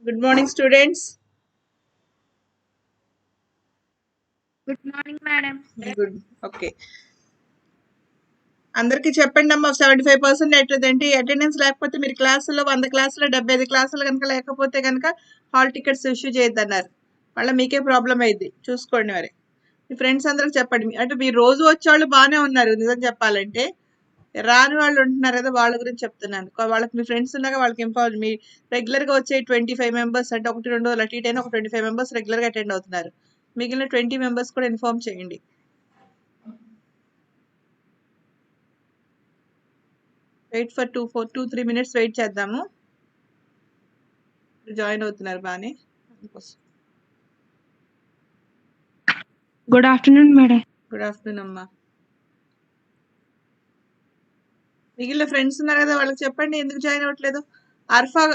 Good morning, students. Good morning, madam. Good. Okay. అందరికి చెప్పండి అమ్మా 75% ఏంటి అటెండెన్స్ లేకపోతే మీరు క్లాసులో 100 క్లాసులో 75 క్లాసులు కనుక లేకపోతే కనుక హాల్ టికెట్స్ ఇష్యూ చేయొద్దన్నారు. మళ్ళీ మీకే ప్రాబ్లం అయింది చూసుకోండి మరి. మీ ఫ్రెండ్స్ అందరికి చెప్పండి. అంటే మీరు రోజు వచ్చేవాళ్ళు బాగానే ఉన్నారు నిజం చెప్పాలంటే. రాని వాళ్ళు ఉంటున్నారు కదా వాళ్ళ గురించి చెప్తున్నాను. వాళ్ళకి మీ ఫ్రెండ్స్ ఉన్నాక వాళ్ళకి ఇంపార్టెంట్. మీ రెగ్యులర్గా వచ్చే 25 మెంబర్స్ అంటే 1-2 రోజులు అటు ఇటు అయినా ఒక 25 మెంబర్స్ రెగ్యులర్గా అటెండ్ అవుతున్నారు. మిగిలిన 20 మెంబర్స్ కూడా ఇన్ఫార్మ్ చేయండి. వెయిట్ ఫర్ 2-3 మినిట్స్ వెయిట్ చేద్దాము. జాయిన్ అవుతున్నారు బాగానే. Good afternoon, madam. Good afternoon అమ్మా. మిగిలిన ఫ్రెండ్స్ ఉన్నారు కదా వాళ్ళకి చెప్పండి ఎందుకు జాయిన్ అవ్వట్లేదు.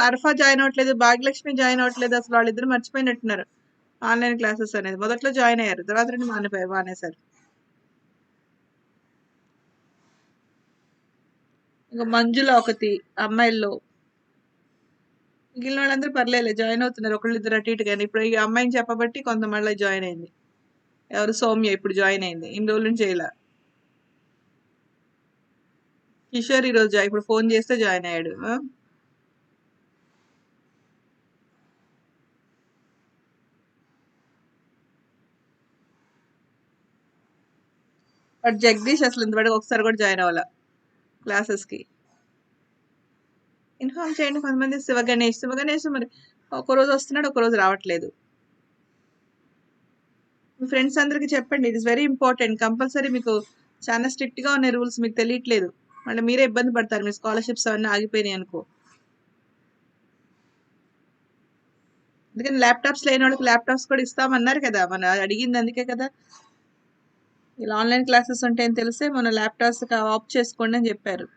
అర్ఫా జాయిన్ అవ్వట్లేదు, భాగ్యలక్ష్మి జాయిన్ అవ్వట్లేదు. అసలు వాళ్ళిద్దరు మర్చిపోయినట్టున్నారు ఆన్లైన్ క్లాసెస్ అనేది. మొదట్లో జాయిన్ అయ్యారు, తర్వాత రెండు మానేశారు. ఇంకా మంజుల ఒకటి అమ్మాయిల్లో. మిగిలిన వాళ్ళందరూ పర్లేదు జాయిన్ అవుతున్నారు, ఒకళ్ళిద్దరు అటు ఇటు. కానీ ఇప్పుడు ఈ అమ్మాయిని చెప్పబట్టి కొంత మళ్ళీ జాయిన్ అయింది. ఎవరు సౌమ్య ఇప్పుడు జాయిన్ అయింది, ఇన్ని రోజుల నుంచి ఇలా. కిషోర్ ఈ రోజు ఇప్పుడు ఫోన్ చేస్తే జాయిన్ అయ్యాడు. బట్ జగదీష్ అసలు ఇంతవరకు ఒకసారి కూడా జాయిన్ అవ్వాల క్లాసెస్కి. ఇన్ఫార్మ్ చేయండి. కొంతమంది శివగణేష్ మరి ఒక రోజు వస్తున్నాడు, ఒక రోజు రావట్లేదు. మీ ఫ్రెండ్స్ అందరికి చెప్పండి, it is very important. Compulsory మీకు చాలా స్ట్రిక్ట్ గా ఉన్నాయి రూల్స్, మీకు తెలియట్లేదు. మళ్ళీ మీరే ఇబ్బంది పడతారు, మీ స్కాలర్షిప్స్ అవన్నీ ఆగిపోయినాయి అనుకో. అందుకని ల్యాప్టాప్స్ లేని వాళ్ళకి ల్యాప్టాప్స్ కూడా ఇస్తామన్నారు కదా, మన అడిగింది అందుకే కదా. ఇలా ఆన్లైన్ క్లాసెస్ ఉంటాయని తెలిసే మన ల్యాప్టాప్స్ ఆఫ్ చేసుకోండి అని చెప్పారు.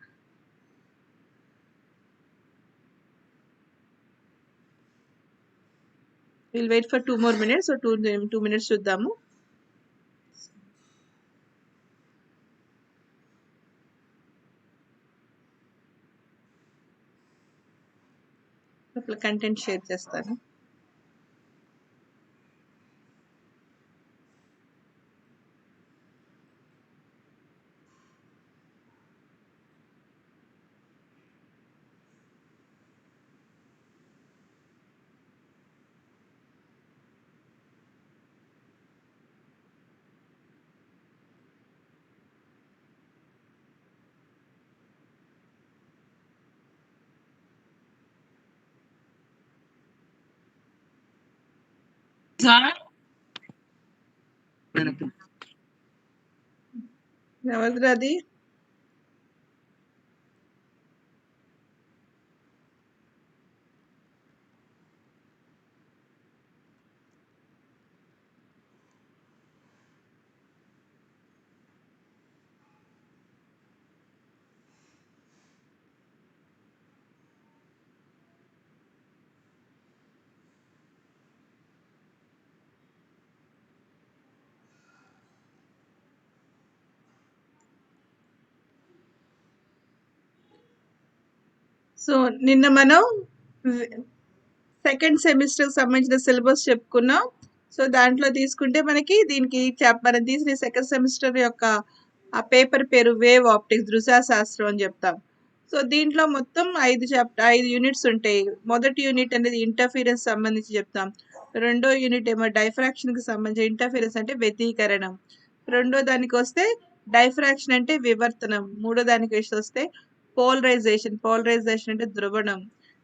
Will wait for 2 more minutes. So 2 minutes చూద్దాము. ఇప్పుడు కంటెంట్ షేర్ చేస్తాను. ఎవరిది అది? సో నిన్న మనం సెకండ్ సెమిస్టర్ సంబంధించిన సిలబస్ చెప్పుకున్నాం. సో దాంట్లో తీసుకుంటే మనకి దీనికి మనం తీసిన సెకండ్ సెమిస్టర్ యొక్క ఆ పేపర్ పేరు వేవ్ ఆప్టిక్స్, దృశ్య శాస్త్రం అని చెప్తాం. సో దీంట్లో మొత్తం 5 యూనిట్స్ ఉంటాయి. మొదటి యూనిట్ అనేది ఇంటర్ఫీరెన్స్ సంబంధించి చెప్తాం. రెండో యూనిట్ ఏమో డైఫ్రాక్షన్ కి సంబంధించి, ఇంటర్ఫీరెన్స్ అంటే వ్యతికరణం. రెండో దానికి వస్తే డైఫ్రాక్షన్ అంటే వివర్తనం. మూడో దానికి వస్తే పోలరైజేషన్ అంటే ధ్రువణం.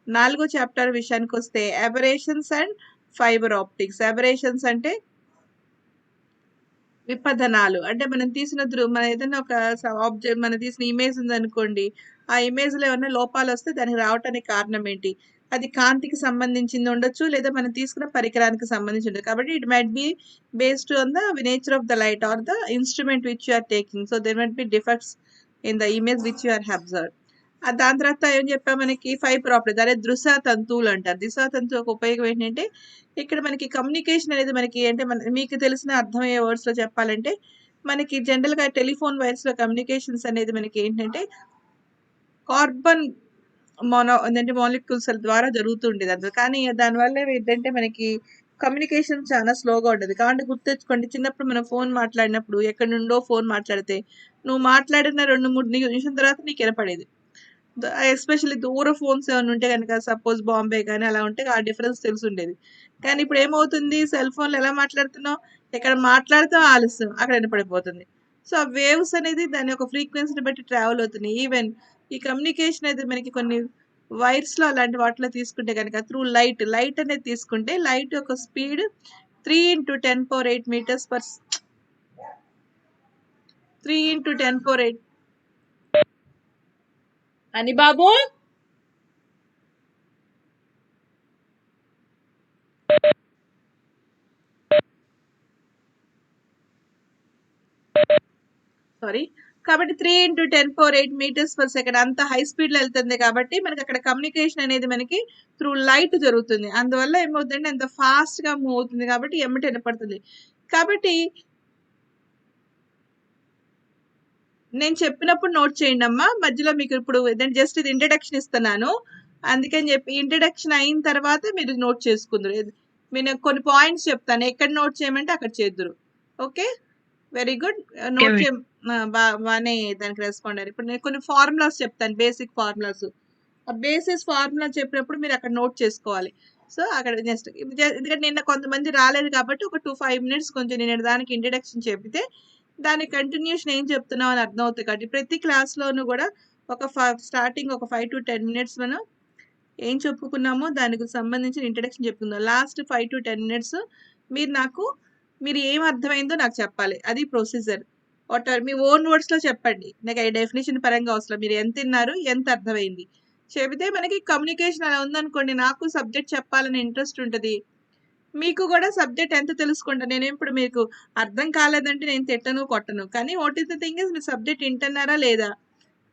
4వ చాప్టర్ విషయానికి వస్తే aberrations and fibre optics. Aberrations అంటే విపథనాలు. అంటే మనం తీసిన మన ఏదైనా ఒక ఆబ్జెక్ట్ మనం తీసిన ఇమేజ్ ఉందనుకోండి, ఆ ఇమేజ్ లో ఏమైనా లోపాలు వస్తే దానికి రావటానికి కారణం ఏంటి? అది కాంతికి సంబంధించింది ఉండొచ్చు, లేదా మనం తీసుకున్న పరికరానికి సంబంధించి ఉండదు. కాబట్టి it might be based on the nature of the light or the instrument which you are taking. So there might be defects in the image which you are observe. దాని తర్వాత ఏం చెప్పాం, మనకి 5 ప్రాపర్టీస్ అదే దృశ్య తంతువులు అంటారు. దృశ్య తంతువు యొక్క ఉపయోగం ఏంటంటే, ఇక్కడ మనకి కమ్యూనికేషన్ అనేది మనకి అంటే మీకు తెలిసిన అర్థమయ్యే వర్డ్స్ లో చెప్పాలంటే, మనకి జనరల్ గా టెలిఫోన్ వైర్స్ లో కమ్యూనికేషన్స్ అనేది మనకి ఏంటంటే కార్బన్ ఏంటంటే మాలిక్యూల్స్ ద్వారా జరుగుతుండేది అంత. కానీ దానివల్ల ఏంటంటే మనకి కమ్యూనికేషన్ చాలా స్లోగా ఉండేది. కాబట్టి గుర్తెచ్చుకోండి, చిన్నప్పుడు మనం ఫోన్ మాట్లాడినప్పుడు ఎక్కడి నుండో ఫోన్ మాట్లాడితే నువ్వు మాట్లాడిన 2, 3 నిమిషం తర్వాత నీకు వినపడేది. ఎస్పెషల్లీ దూర ఫోన్స్ ఏమైనా ఉంటే కనుక, సపోజ్ బాంబే కానీ అలా ఉంటే ఆ డిఫరెన్స్ తెలిసుండేది. కానీ ఇప్పుడు ఏమవుతుంది, సెల్ ఫోన్లో ఎలా మాట్లాడుతున్నావు, ఎక్కడ మాట్లాడితే ఆలస్యం అక్కడ వినపడిపోతుంది. సో ఆ వేవ్స్ అనేది దాని యొక్క ఫ్రీక్వెన్సీని బట్టి ట్రావెల్ అవుతున్నాయి. ఈవెన్ ఈ కమ్యూనికేషన్ అయితే మనకి కొన్ని వైర్స్లో అలాంటి వాటిలో తీసుకుంటే కనుక త్రూ లైట్ అనేది తీసుకుంటే లైట్ యొక్క స్పీడ్ 3 × 10⁸ మీటర్స్ పర్ 3 × 10⁸. అని బాబు సారీ. కాబట్టి 3 × 10⁸ మీటర్స్ పర్ సెకండ్ అంత హై స్పీడ్లో వెళ్తుంది. కాబట్టి మనకి అక్కడ కమ్యూనికేషన్ అనేది మనకి త్రూ లైట్ జరుగుతుంది. అందువల్ల ఏమవుతుందంటే అంత ఫాస్ట్గా మూవ్ అవుతుంది కాబట్టి ఎమ్మటి వినపడుతుంది. కాబట్టి నేను చెప్పినప్పుడు నోట్ చేయండి అమ్మా. మధ్యలో మీకు ఇప్పుడు జస్ట్ ఇది ఇంట్రడక్షన్ ఇస్తున్నాను, అందుకని చెప్పి ఇంట్రడక్షన్ అయిన తర్వాత మీరు నోట్ చేసుకుందరు. నేను కొన్ని పాయింట్స్ చెప్తాను, ఎక్కడ నోట్ చేయమంటే అక్కడ చేద్దురు. Okay, very good. నోట్ చే బాగానే దానికి రెస్పాండ్ అయ్యారు. ఇప్పుడు నేను కొన్ని ఫార్ములాస్ చెప్తాను, బేసిక్ ఫార్ములాస్. ఆ బేసిస్ ఫార్ములా చెప్పినప్పుడు మీరు అక్కడ నోట్ చేసుకోవాలి. సో అక్కడ జస్ట్ ఎందుకంటే నిన్న కొంతమంది రాలేదు కాబట్టి ఒక 2-5 మినిట్స్ కొంచెం నేను దానికి ఇంట్రడక్షన్ చెప్తే దాని కంటిన్యూషన్ ఏం చెప్తున్నావు అని అర్థమవుతుంది. కాబట్టి ప్రతి క్లాస్లోనూ కూడా ఒక స్టార్టింగ్ ఒక 5 to 10 మినిట్స్ మనం ఏం చెప్పుకున్నామో దానికి సంబంధించిన ఇంట్రడక్షన్ చెప్పుకుందాం. లాస్ట్ 5 to 10 మినిట్స్ మీరు ఏం అర్థమైందో నాకు చెప్పాలి. అది ప్రొసీజర్. మీ ఓన్ వర్డ్స్లో చెప్పండి, నాకు ఈ డెఫినేషన్ పరంగా అవసరం. మీరు ఎంత తిన్నారు, ఎంత అర్థమైంది చెబితే మనకి కమ్యూనికేషన్ అలా ఉందనుకోండి, నాకు సబ్జెక్ట్ చెప్పాలని ఇంట్రెస్ట్ ఉంటుంది, మీకు కూడా సబ్జెక్ట్ ఎంత తెలుసుకుంటా. నేను ఇప్పుడు మీకు అర్థం కాలేదంటే నేను తిట్టను కొట్టను, కానీ what is the thing is మీరు సబ్జెక్ట్ వింటున్నారా లేదా,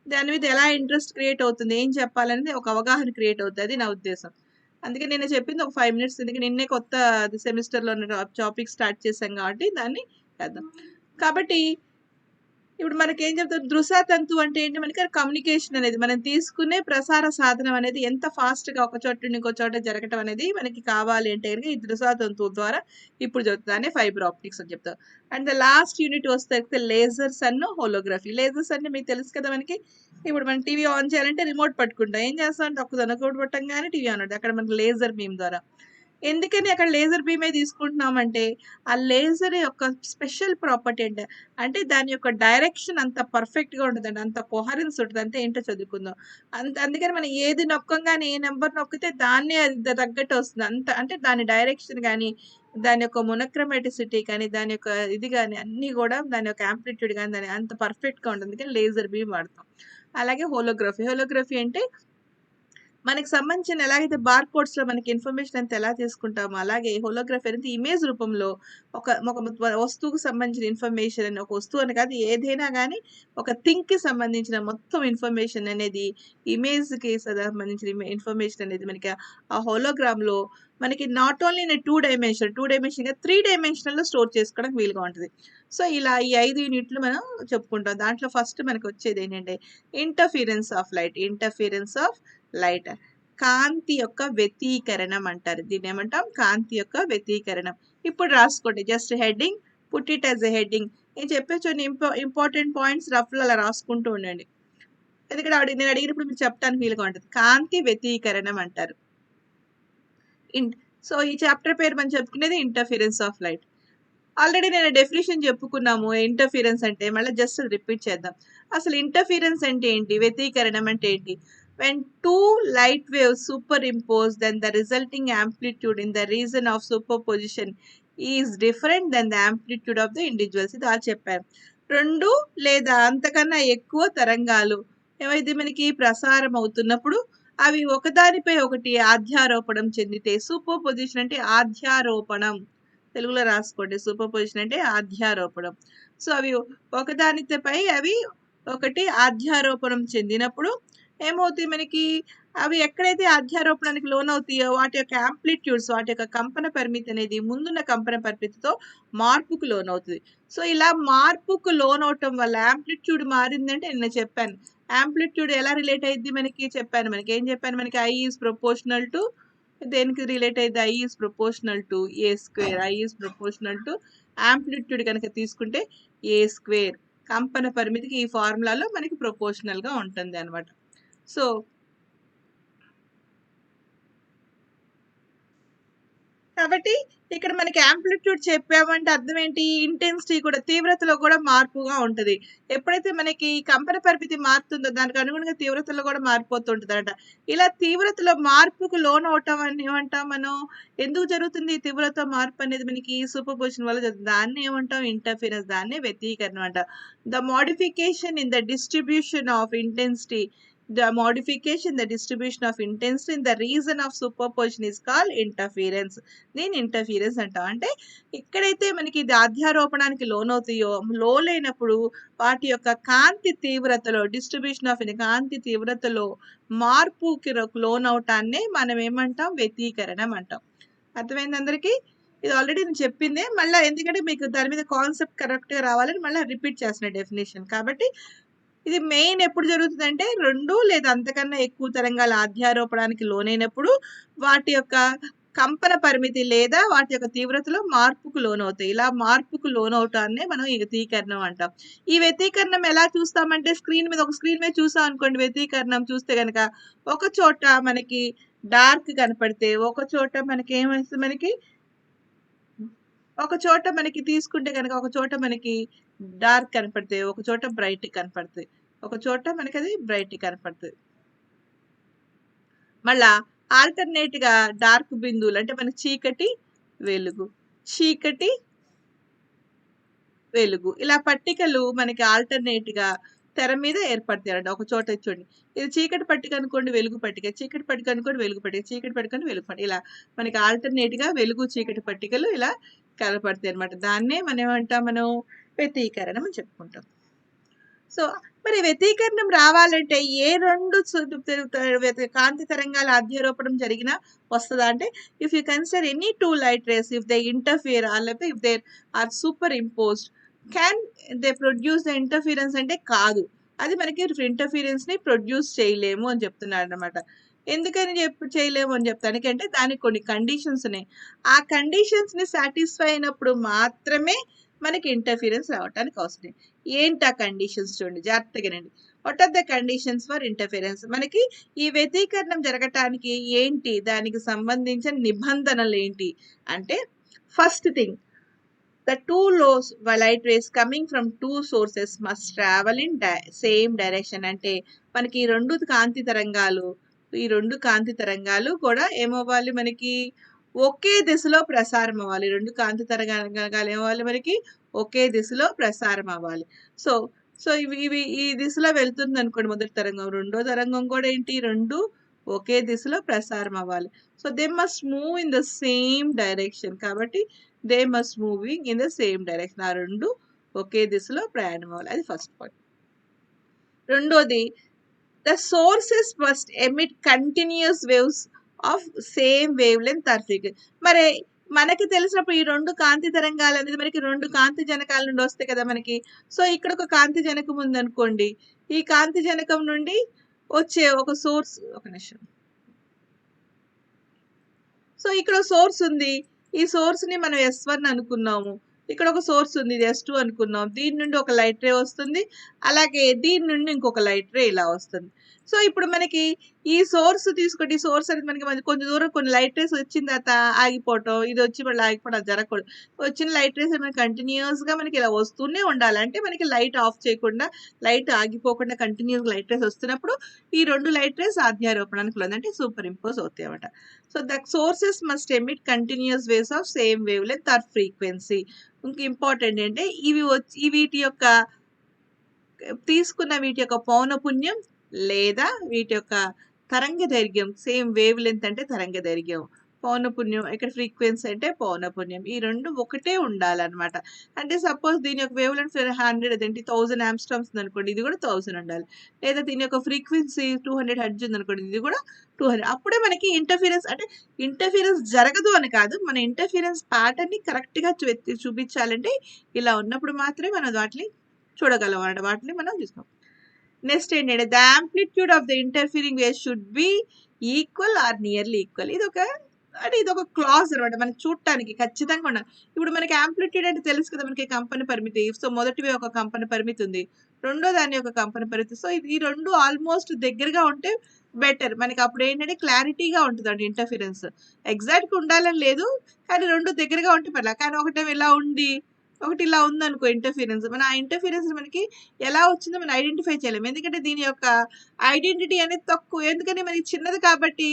దాని మీద ఎలా ఇంట్రెస్ట్ క్రియేట్ అవుతుంది, ఏం చెప్పాలనేది ఒక అవగాహన క్రియేట్ అవుతుంది. అది నా ఉద్దేశం. అందుకే నేను చెప్పింది ఒక 5 మినిట్స్, ఎందుకంటే నిన్నే కొత్త సెమిస్టర్లో టాపిక్ స్టార్ట్ చేశాం కాబట్టి దాన్ని చేద్దాం. కాబట్టి ఇప్పుడు మనకి ఏం చెప్తారు, దృశ్య తంతు అంటే ఏంటి, మనకి కమ్యూనికేషన్ అనేది మనం తీసుకునే ప్రసార సాధనం అనేది ఎంత ఫాస్ట్గా ఒక చోట నుండి ఇంకో చోట జరగటం అనేది మనకి కావాలి అంటే ఈ దృశ్య తంతువు ద్వారా ఇప్పుడు జరుగుతుంది ఫైబర్ ఆప్టిక్స్ అని చెప్తారు. అండ్ ద లాస్ట్ యూనిట్ వస్తే లేజర్స్ అండ్ హోలోగ్రఫీ. లేజర్స్ అంటే మీకు తెలుసు కదా, మనకి ఇప్పుడు మనం టీవీ ఆన్ చేయాలంటే రిమోట్ పట్టుకుంటాం, ఏం చేస్తాం అంటే ఒక్క దొనకోటి పట్టంగానే టీవీ ఆన్ అవుతుంది. అక్కడ మనకి లేజర్ బీమ్ ద్వారా. ఎందుకని అక్కడ లేజర్ బీమే తీసుకుంటున్నామంటే ఆ లేజర్ యొక్క స్పెషల్ ప్రాపర్టీ అంటే దాని యొక్క డైరెక్షన్ అంత పర్ఫెక్ట్గా ఉంటుందండి, అంత కొహరెన్స్ ఉంటుంది. అంతే ఏంటో చదువుకుందాం. అందుకని మనం ఏది నొక్కంగానే ఏ నెంబర్ నొక్కితే దాన్నే అది తగ్గట్టు వస్తుంది. అంటే దాని డైరెక్షన్ కానీ, దాని యొక్క మొనోక్రోమాటిసిటీ కానీ, దాని యొక్క ఇది కానీ అన్నీ కూడా దాని యొక్క యాంప్లిట్యూడ్ కానీ దాని అంత పర్ఫెక్ట్గా ఉంటుంది. అందుకని లేజర్ బీమ్ వాడతాం. అలాగే హోలోగ్రఫీ అంటే మనకి సంబంధించిన ఎలాగైతే బార్ కోడ్స్లో మనకి ఇన్ఫర్మేషన్ అంతా ఎలా తీసుకుంటామో అలాగే హోలోగ్రఫీ అనేది ఇమేజ్ రూపంలో ఒక వస్తువుకు సంబంధించిన ఇన్ఫర్మేషన్ అని, ఒక వస్తువు అని కాదు ఏదైనా కానీ ఒక థింగ్కి సంబంధించిన మొత్తం ఇన్ఫర్మేషన్ అనేది ఇమేజ్కి సంబంధించిన ఇన్ఫర్మేషన్ అనేది మనకి ఆ హోలోగ్రామ్లో మనకి నాట్ ఓన్లీ ఇన్ 2 డైమెన్షన్గా 3 డైమెన్షనల్లో స్టోర్ చేసుకోవడానికి వీలుగా ఉంటుంది. సో ఇలా ఈ 5 యూనిట్లు మనం చెప్పుకుంటాం. దాంట్లో ఫస్ట్ మనకు వచ్చేది ఏంటంటే ఇంటర్ఫిరెన్స్ ఆఫ్ లైట్, కాంతి యొక్క వ్యతీకరణం అంటారు. దీన్ని ఏమంటాం, కాంతి యొక్క వ్యతీకరణం. ఇప్పుడు రాసుకోండి, just heading, put it as a heading. నేను చెప్పే కొన్ని ఇంపార్టెంట్ పాయింట్స్ రఫ్లో అలా రాసుకుంటూ ఉండండి, ఎందుకంటే నేను అడిగినప్పుడు మీరు చెప్పడానికి వీలుగా ఉంటుంది. కాంతి వ్యతీకరణం అంటారు. సో ఈ చాప్టర్ పేరు మనం చెప్పుకునేది ఇంటర్ఫిరెన్స్ ఆఫ్ లైట్. ఆల్రెడీ నేను డెఫినేషన్ చెప్పుకున్నాము ఇంటర్ఫిరెన్స్ అంటే, మళ్ళీ జస్ట్ రిపీట్ చేద్దాం. అసలు ఇంటర్ఫిరెన్స్ అంటే ఏంటి, వ్యతీకరణం అంటే ఏంటి? when two light waves superimpose, then the resulting amplitude in the region of superposition is different than the amplitude of the individuals. ఇది చెప్పారు. 2 లేదా అంతకన్నా ఎక్కువ తరంగాలు ఏమైతే మనకి ప్రసారం అవుతున్నప్పుడు అవి ఒకదానిపై ఒకటి ఆధ్యారోపణం చెందితే, సూపర్ పొజిషన్ అంటే ఆధ్యారోపణం, తెలుగులో రాసుకోండి, సూపర్ పొజిషన్ అంటే ఆధ్యారోపణం. సో అవి ఒకదానిపై అవి ఒకటి ఆధ్యారోపణం చెందినప్పుడు ఏమవుతాయి, మనకి అవి ఎక్కడైతే అధ్యారోపణానికి లోనవుతాయో వాటి యొక్క యాంప్లిట్యూడ్స్, వాటి యొక్క కంపన పరిమితి అనేది ముందున్న కంపన పరిమితితో మార్పుకు లోనవుతుంది. సో ఇలా మార్పుకు లోనవటం వల్ల యాంప్లిట్యూడ్ మారిందంటే నేను చెప్పాను, యాంప్లిట్యూడ్ ఎలా రిలేట్ అయ్యిద్ది మనకి చెప్పాను. మనకి ఏం చెప్పాను? మనకి I ఈజ్ ప్రపోర్షనల్ టు దేనికి రిలేట్ అయ్యిద్ది? I is proportional to A square. I is proportional to amplitude కనుక తీసుకుంటే A స్క్వేర్. కంపన పరిమితికి ఈ ఫార్ములాలో మనకి ప్రపోర్షనల్‌గా ఉంటుంది అన్నమాట. సో కాబట్టి ఇక్కడ మనకి యాంప్లిట్యూడ్ చెప్పామంటే అర్థం ఏంటి? ఇంటెన్సిటీ కూడా తీవ్రతలో కూడా మార్పుగా ఉంటది. ఎప్పుడైతే మనకి కంపన పరిమితి మారుతుందో దానికి అనుగుణంగా తీవ్రతలో కూడా మారిపోతుంటదట. ఇలా తీవ్రతలో మార్పుకు లోనవ్వటం అని ఏమంటాం మనం? ఎందుకు జరుగుతుంది ఈ తీవ్రత మార్పు అనేది మనకి సూపర్‌పొజిషన్ వల్ల జరుగుతుంది. దాన్ని ఏమంటాం? ఇంటర్ఫిరెన్స్. దాన్నే వ్యతికరణ అంటాం. The modification in the distribution of intensity the distribution of intensity in the region of superposition is called interference. దీని ఇంటర్ఫీరెన్స్ అంటాం. అంటే ఎక్కడైతే మనకి ఇది అధ్యారోపణానికి లోనవుతాయో లోనైనప్పుడు వాటి యొక్క కాంతి తీవ్రతలో డిస్ట్రిబ్యూషన్ ఆఫ్ కాంతి తీవ్రతలో మార్పుకి లోనవటాన్నే మనం ఏమంటాం? వ్యతికరణం అంటాం. అర్థమైంది అందరికీ? ఇది ఆల్రెడీ నేను చెప్పిందే మళ్ళీ, ఎందుకంటే మీకు దాని మీద కాన్సెప్ట్ కరెక్ట్గా రావాలని మళ్ళీ రిపీట్ చేసిన డెఫినేషన్. కాబట్టి ఇది మెయిన్ ఎప్పుడు జరుగుతుందంటే 2 లేదా అంతకన్నా ఎక్కువ తరంగాల అధ్యారోపణానికి లోనైనప్పుడు వాటి యొక్క కంపన పరిమితి లేదా వాటి యొక్క తీవ్రతలో మార్పుకు లోనవుతాయి. ఇలా మార్పుకు లోనవటాన్నే మనం ఈ వ్యతికరణం అంటాం. ఈ వ్యతికరణం ఎలా చూస్తామంటే స్క్రీన్ మీద చూసాం అనుకోండి. వ్యతికరణం చూస్తే గనక ఒక చోట మనకి డార్క్ కనపడితే ఒక చోట మనకి ఏమవుతుంది? ఒక చోట మనకి తీసుకుంటే కనుక ఒక చోట మనకి డార్క్ కనపడితే ఒక చోట బ్రైట్ కనపడుతుంది. ఒక చోట మనకి అది బ్రైట్ కనపడుతుంది. మళ్ళా ఆల్టర్నేట్ గా డార్క్ బిందువులు అంటే మనకి చీకటి వెలుగు, చీకటి వెలుగు ఇలా పట్టికలు మనకి ఆల్టర్నేట్ గా తెర మీద ఏర్పడతాయండి. ఒక చోట చూడండి, ఇది చీకటి పట్టిక అనుకోండి, వెలుగు పట్టిక, చీకటి పట్టిక అనుకోండి, వెలుగు పట్టిక, చీకటి పట్టిక అని వెలుగు పట్టిక, ఇలా మనకి ఆల్టర్నేట్ గా వెలుగు చీకటి పట్టికలు ఇలా కనపడతాయి అనమాట. దాన్నే మనం ఏమంటాం? మనం వ్యతికరణం అని చెప్పుకుంటాం. సో మరి వ్యతికరణం రావాలంటే ఏ 2 కాంతి తరంగాల అధ్యారోపణం జరిగినా వస్తుందా అంటే, if you consider any 2 light rays, if they interfere లేకపోతే if they are superimposed, can they produce the interference అంటే కాదు. అది మనకి ఇంటర్ఫిరెన్స్ ని ప్రొడ్యూస్ చేయలేము అని చెప్తున్నాడు అనమాట. ఎందుకని చేయలేము అని చెప్తానికి అంటే దానికి కొన్ని కండిషన్స్ ఉన్నాయి. ఆ కండిషన్స్ ని సాటిస్ఫై అయినప్పుడు మాత్రమే మనకి ఇంటర్ఫిరెన్స్ రావడానికి అవసరం. ఏంటి ఆ కండిషన్స్ చూడండి జాగ్రత్తగానండి. What are the conditions for interference? మనకి ఈ వ్యతికరణం జరగటానికి ఏంటి, దానికి సంబంధించిన నిబంధనలు ఏంటి అంటే, first thing, the two light rays coming from 2 sources must travel in same direction. అంటే మనకి ఈ రెండు కాంతి తరంగాలు కూడా ఏమవ్వాలి? మనకి ఒకే దిశలో ప్రసారం అవ్వాలి. 2 కాంతి తరంగాలు ఏమవ్వాలి? మనకి ఒకే దిశలో ప్రసారం అవ్వాలి. సో సో ఇవి ఈ దిశలో వెళ్తుంది అనుకోండి మొదటి తరంగం, రెండో తరంగం కూడా ఏంటి? 2 ఒకే దిశలో ప్రసారం అవ్వాలి. So they must move in the same direction. కాబట్టి they must moving in the same direction. ఆ 2 ఒకే దిశలో ప్రయాణం అవ్వాలి. అది ఫస్ట్ పాయింట్. రెండోది, the sources must emit continuous waves of same wavelength or frequency. మరి మనకి తెలిసినప్పుడు ఈ 2 కాంతి తరంగాలు అనేది మనకి 2 కాంతి జనకాల నుండి వస్తాయి కదా మనకి. సో ఇక్కడ ఒక కాంతి జనకం ఉందనుకోండి, ఈ కాంతి జనకం నుండి వచ్చే ఒక సోర్స్, ఒక నిమిషం. సో ఇక్కడ సోర్స్ ఉంది, ఈ సోర్స్ ని మనం S1 అనుకున్నాము. ఇక్కడ ఒక సోర్స్ ఉంది, ఇది S2 అనుకున్నాం. దీని నుండి ఒక లైట్ రే వస్తుంది, అలాగే దీని నుండి ఇంకొక లైట్ రే ఇలా వస్తుంది. సో ఇప్పుడు మనకి ఈ సోర్స్ తీసుకుంటే, ఈ సోర్స్ అనేది మనకి కొంచెం దూరం కొన్ని లైట్ రేస్ వచ్చిన తర్వాత ఆగిపోవటం, ఇది వచ్చి మళ్ళీ ఆగిపోవడం జరగకూడదు. వచ్చిన లైట్ రేస్ మనకి కంటిన్యూస్ గా మనకి ఇలా వస్తూనే ఉండాలి. అంటే మనకి లైట్ ఆఫ్ చేయకుండా, లైట్ ఆగిపోకుండా కంటిన్యూస్ లైట్ రేస్ వస్తున్నప్పుడు ఈ 2 లైట్ రేస్ అధ్యారోపణానికి అంటే సూపర్ ఇంపోజ్ అవుతాయి అన్నమాట. So the sources must emit continuous waves of same wavelength or frequency. ఇంకా ఇంపార్టెంట్ అంటే వీటి యొక్క తీసుకున్న వీటి యొక్క పౌనపున్యం లేదా వీటి యొక్క తరంగ దైర్ఘ్యం, సేమ్ వేవ్ లెంత్ అంటే తరంగ దైర్ఘ్యం, పౌనపున్యం ఇక్కడ ఫ్రీక్వెన్సీ అంటే పౌనపున్యం, ఈ 2 ఒకటే ఉండాలన్నమాట. అంటే సపోజ్ దీని యొక్క వేవ్ లెంత్ 100 అదేంటి 1000 ఆమ్స్ట్రామ్స్ ఉందనుకోండి, ఇది కూడా 1000 ఉండాలి. లేదా దీని యొక్క ఫ్రీక్వెన్సీ 200 హెర్ట్జ్ ఉందనుకోండి, ఇది కూడా 200. అప్పుడే మనకి ఇంటర్ఫిరెన్స్, అంటే ఇంటర్ఫిరెన్స్ జరగదు అని కాదు, మన ఇంటర్ఫిరెన్స్ ప్యాటర్న్ ని కరెక్ట్ గా చూపించాలంటే ఇలా ఉన్నప్పుడు మాత్రమే మనం వాటిని చూడగలం అన్నమాట, వాటిని మనం చూస్తాం. నెక్స్ట్ ఏంటంటే the amplitude of the interfering wave should be equal or nearly equal. ఇది ఒక క్లాజ్ అనమాట మనకి చూడటానికి ఖచ్చితంగా ఉండాలి. ఇప్పుడు మనకి యాంప్లిట్యూడ్ అంటే తెలుసు కదా, మనకి కంపన పరిమితి. సో మొదటివి ఒక కంపన పరిమితి ఉంది, రెండో దాని యొక్క కంపన పరిమితి. సో ఈ రెండు ఆల్మోస్ట్ దగ్గరగా ఉంటే బెటర్ మనకి. అప్పుడు ఏంటంటే క్లారిటీగా ఉంటుందండి ఇంటర్ఫిరెన్స్. ఎగ్జాక్ట్గా ఉండాలని లేదు, కానీ రెండు దగ్గరగా ఉంటే పర్లేదు. కానీ ఒకటి ఇలా ఉండి ఒకటి ఇలా ఉందనుకో ఇంటర్ఫిరెన్స్, మన ఆ ఇంటర్ఫిరెన్స్ మనకి ఎలా వచ్చిందో మనం ఐడెంటిఫై చేయలేము. ఎందుకంటే దీని యొక్క ఐడెంటిటీ అనేది తక్కువ. ఎందుకంటే మనకి చిన్నది కాబట్టి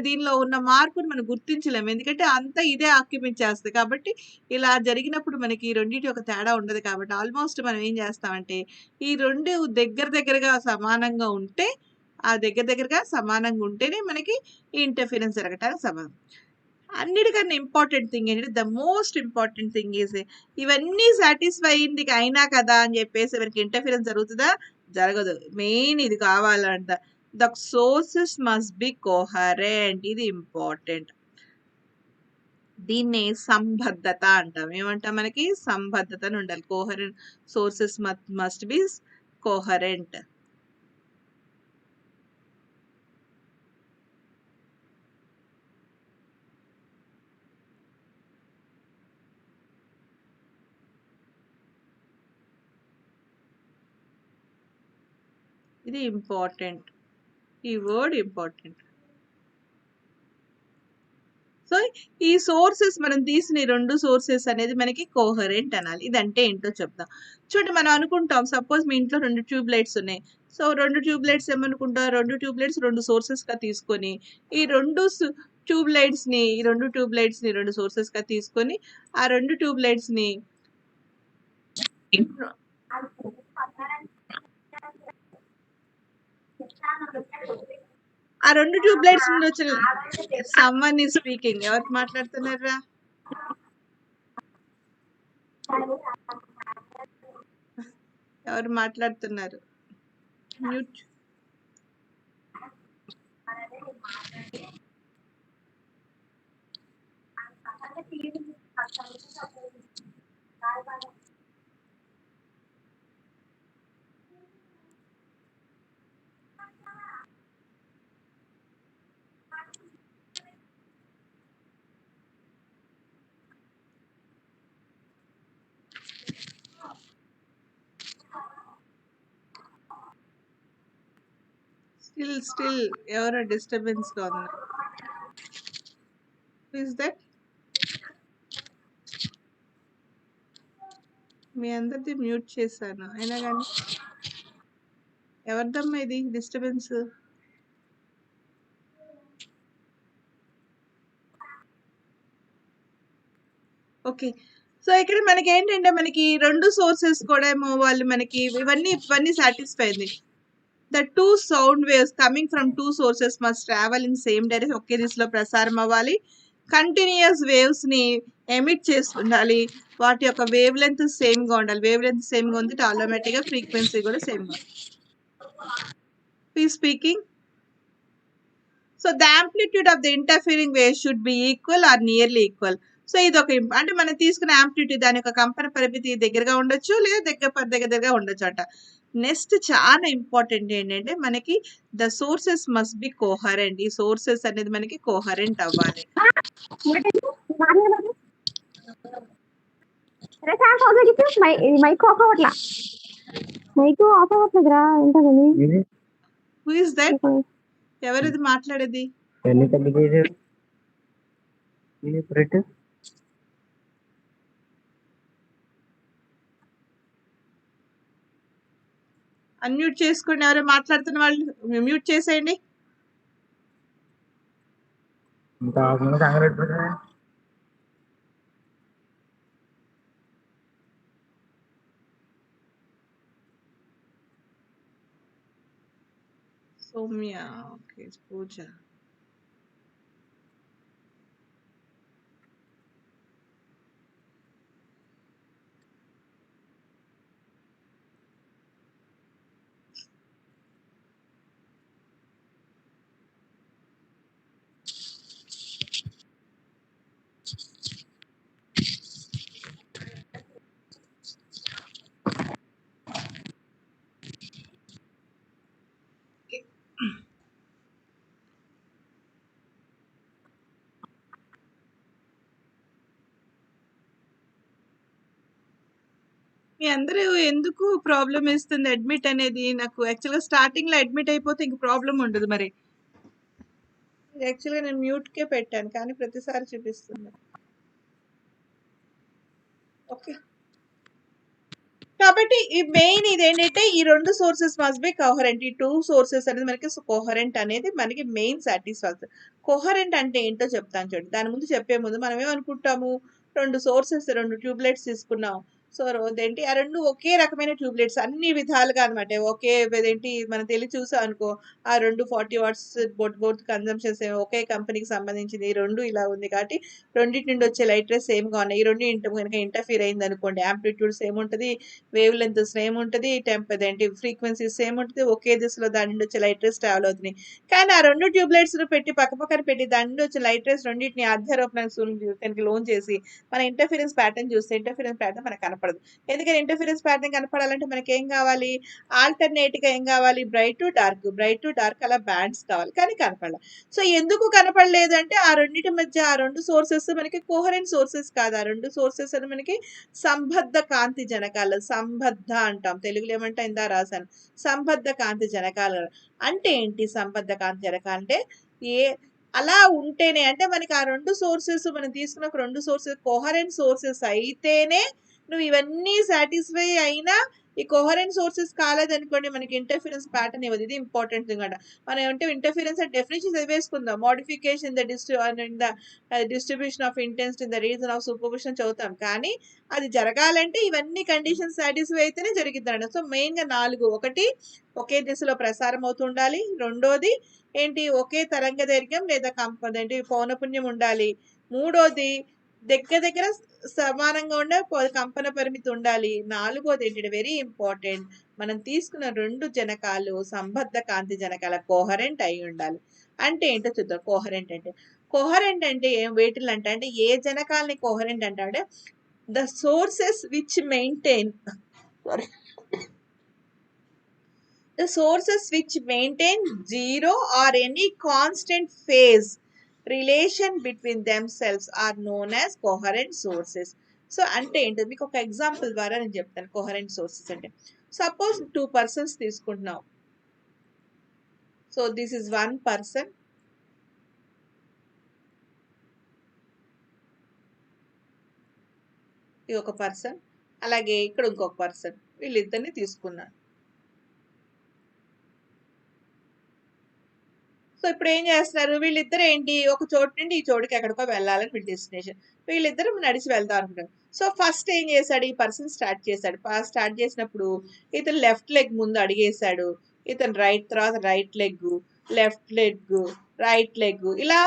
దీనిలో ఉన్న మార్పుని మనం గుర్తించలేము. ఎందుకంటే అంతా ఇదే ఆక్యుపెంట్ చేస్తుంది. కాబట్టి ఇలా జరిగినప్పుడు మనకి ఈ రెండింటి యొక్క తేడా ఉండదు. కాబట్టి ఆల్మోస్ట్ మనం ఏం చేస్తామంటే ఈ రెండు దగ్గరగా సమానంగా ఉంటే, ఆ దగ్గరగా సమానంగా ఉంటేనే మనకి ఈ ఇంటర్ఫిరెన్స్ జరగటానికి సమానం. అన్నిటికన్నా ఇంపార్టెంట్ థింగ్ ఏంటంటే the most important thing is ఇవన్నీ సాటిస్ఫై అయినా కదా అని చెప్పేసి మనకి ఇంటర్ఫిరెన్స్ జరుగుతుందా? జరగదు. మెయిన్ ఇది కావాలంట, the sources must be coherent. ఇది ఇంపార్టెంట్. దీన్నే సంబద్ధత అంటాం. ఏమంటాం? మనకి సంబద్ధత అని ఉండాలి. Coherent sources must be coherent. ఇది ఇంపార్టెంట్. ఈ వర్డ్ ఇంపార్టెంట్. సో ఈ సోర్సెస్ మనం తీసిన ఈ రెండు సోర్సెస్ అనేది మనకి కోహరెంట్ అనాలి. ఇదంటే ఏంటో చెప్తాం. చూడండి, మనం అనుకుంటాం సపోజ్ మీ ఇంట్లో 2 ట్యూబ్ లైట్స్ ఉన్నాయి. సో 2 ట్యూబ్ లైట్స్ ఏమనుకుంటాం, 2 ట్యూబ్ లైట్స్ 2 సోర్సెస్‌గా తీసుకొని ఈ 2 ట్యూబ్ లైట్స్‌ని 2 సోర్సెస్‌గా తీసుకొని ఆ 2 ట్యూబ్ లైట్స్‌ని ఆ 2 ట్యూబ్ లైట్స్ నుండి వచ్చిన సమ్‌వన్ ఈస్ స్పీకింగ్. ఎవరు మాట్లాడుతున్నారా? ఎవరు మాట్లాడుతున్నారు? మ్యూట్. స్టిల్ ఎవరో డిస్టర్బెన్స్ గా ఉన్నారు. Is that? మీ అందరిది మ్యూట్ చేశాను అయినా కానీ ఎవరిదమ్మా ఇది డిస్టర్బెన్స్? ఓకే. సో ఇక్కడ మనకి ఏంటంటే మనకి 2 సోర్సెస్ కూడా ఏమో వాళ్ళు మనకి ఇవన్నీ సాటిస్ఫై అయింది. The 2 sound waves coming from 2 sources must travel in same direction. ఒకే దిశలో ప్రసారం అవ్వాలి. కంటిన్యూయస్ వేవ్స్ ని ఎమిట్ చేస్తుండాలి. వాటి యొక్క వేవ్ లెంత్ సేమ్ గా ఉండాలి. వేవ్ లెంత్ సేమ్ గా ఉంది, ఆటోమేటిక్ గా ఫ్రీక్వెన్సీ కూడా సేమ్ గా. Please speaking. So the amplitude of the interfering wave should be equal or nearly equal. So ఇది ఒక అంటే మనం తీసుకున్న యాంప్లిట్యూడ్ దాని యొక్క కంపన పరిమితి దగ్గరగా ఉండొచ్చు, లేదా దగ్గరగా ఉండొచ్చు అంట. నెక్స్ట్ చాలా ఇంపార్టెంట్ ఏంటంటే మనకి the sources must be coherent. ఈ సోర్సెస్ అనేది మనకి కోహరెంట్ అవ్వాలి. Who is that? ఎవరిది మాట్లాడేది? అన్మ్యూట్ చేసుకోండి. ఎవరో మాట్లాడుతున్న వాళ్ళు మ్యూట్ చేసేయండి. సౌమ్య, ఓకే, పూజ. మీ అందరూ ఎందుకు ప్రాబ్లమ్ ఇస్తుంది అడ్మిట్ అనేది? నాకు యాక్చువల్‌గా స్టార్టింగ్‌లో అడ్మిట్ అయిపోతే ఇంక ప్రాబ్లమ్ ఉండదు మరి. యాక్చువల్‌గా నేను మ్యూట్‌కే పెట్టాను. కానీ ప్రతిసారి చూపిస్తుంది. ఓకే. కాబట్టి ఈ మెయిన్ ఇదేంటంటే ఈ 2 సోర్సెస్ మస్ట్ బి కోహరెంట్. ఈ 2 సోర్సెస్ అనేది మనకి కోహరెంట్ అనేది మనకి మెయిన్ సాటిస్ఫాక్షన్. కోహరెంట్ అంటే ఏంటో చెప్తాను చూడండి. దాని ముందు చెప్పే ముందు మనం ఏమనుకుంటాము 2 సోర్సెస్ 2 ట్యూబ్‌లైట్స్ తీసుకున్నాం. సో, అదేంటి ఆ 2 ఒకే రకమైన ట్యూబ్‌లైట్స్ అన్ని విధాలుగా అనమాట. ఒకే అదేంటి మనం తెలిసి చూసామనుకో ఆ 2 40 వాట్స్ బోత్ కన్జంప్షన్స్ ఒకే కంపెనీకి సంబంధించింది. ఈ 2 ఇలా ఉంది కాబట్టి రెండిటి నుండి వచ్చే లైట్ రేస్ సేమ్‌గా ఉన్నాయి. ఈ 2 గనుక ఇంటర్ఫియర్ అయిందనుకోండి యాంప్లిట్యూడ్ సేమ్ ఉంటది. వేవ్ లెంత్ సేమ్ ఉంటది. అదేంటి ఫ్రీక్వెన్సీ సేమ్ ఉంటది. ఒకే దిశలో దాని నుండి వచ్చే లైట్ రేస్ ట్రావెల్ అవుతున్నాయి. కానీ ఆ 2 ట్యూబ్ లైట్స్‌ను పెట్టి పక్కపక్కన పెట్టి దాని నుండి వచ్చే లైట్ రేస్ రెండిటిని అధ్యారోపణానికి లోన్ చేసి మన ఇంటర్ఫిరెన్స్ ప్యాటర్న్ చూస్తే ఇంటర్ఫిరెన్స్ ప్యాటర్న్ మనకు కనపడదు. ఎందుకని ఇంటర్ఫిరెన్స్ ప్యాటర్న్ కనపడాలంటే మనకేం కావాలి? ఆల్టర్‌నేట్‌గా ఏం కావాలి? బ్రైట్ టు డార్క్ అలా బ్యాండ్స్ కావాలి. కానీ కనపడల. సో, ఎందుకు కనపడలేదంటే ఆ రెండిటి మధ్య ఆ 2 సోర్సెస్ మనకి కోహరెంట్ సోర్సెస్ కాదు. ఆ 2 సోర్సెస్ అని మనకి సంబద్ధ కాంతి జనకాలు. సంబద్ధ అంటాం. తెలుగులో ఏమంటా ఇందా రాశాను. సంబద్ధ కాంతి జనకాలు. అంటే ఏంటి సంబద్ధ కాంతి జనకాలు అంటే ఏ అలా ఉంటేనే అంటే మనకి ఆ 2 సోర్సెస్ మనం తీసుకున్న ఒక 2 సోర్సెస్ కోహరెంట్ సోర్సెస్ అయితేనే నువ్వు ఇవన్నీ సాటిస్ఫై అయినా ఈ కోహరెంట్ సోర్సెస్ కాలేదనుకోండి మనకి ఇంటర్ఫిరెన్స్ ప్యాటర్న్ ఇవ్వదు. ఇది ఇంపార్టెంట్ థింగ్ అంట. మనం ఏమంటే ఇంటర్ఫిరెన్స్ డెఫినిషన్ చదివేసుకుందాం. Modification distribution of intensity in the region of superposition చదువుతాం. కానీ అది జరగాలంటే ఇవన్నీ కండిషన్స్ సాటిస్ఫై అయితేనే జరిగిద్దనమాట. సో, మెయిన్‌గా 4 ఒకటి ఒకే దిశలో ప్రసారం అవుతుండాలి. రెండోది ఏంటి ఒకే తరంగ దైర్ఘ్యం లేదా అదేంటి పౌనఃపున్యం ఉండాలి. మూడోది దగ్గర దగ్గర సమానంగా ఉండే కంపన పరిమితి ఉండాలి. నాలుగోది ఏంటంటే వెరీ ఇంపార్టెంట్ మనం తీసుకున్న 2 జనకాలు సంబద్ధ కాంతి జనకాల కోహరెంట్ అయి ఉండాలి. అంటే ఏంటో చూద్దాం కోహరెంట్ అంటే. కోహరెంట్ అంటే ఏం వేటిల్ అంటే ఏ జనకాలని కోహరెంట్ అంటే the sources which maintain sorry the sources which maintain zero or any constant phase relation between themselves are known as coherent sources. So అంటే ఏంటి మీకు ఒక ఎగ్జాంపుల్ ద్వారా నేను చెప్తాను కోహరెంట్ సోర్సెస్ అంటే సపోజ్ 2 పర్సన్స్ తీసుకుంటున్నాం. సో దిస్ ఇస్ 1 పర్సన్, ఇది ఒక పర్సన్, అలాగే ఇక్కడ ఇంకొక పర్సన్, వీళ్ళిద్దరిని తీసుకున్నాను. సో ఇప్పుడు ఏం చేస్తున్నారు వీళ్ళిద్దరు ఏంటి ఒక చోటు నుండి ఈ చోటుకి ఎక్కడికో వెళ్ళాలని వీళ్ళ డెస్టినేషన్. వీళ్ళిద్దరు నడిచి వెళ్దాం అనుకుంటారు. సో ఫస్ట్ ఏం చేశాడు ఈ పర్సన్ స్టార్ట్ చేశాడు. స్టార్ట్ చేసినప్పుడు ఇతను లెఫ్ట్ లెగ్ ముందు అడిగేశాడు. ఇతను తర్వాత right leg, left leg, right leg ఇలా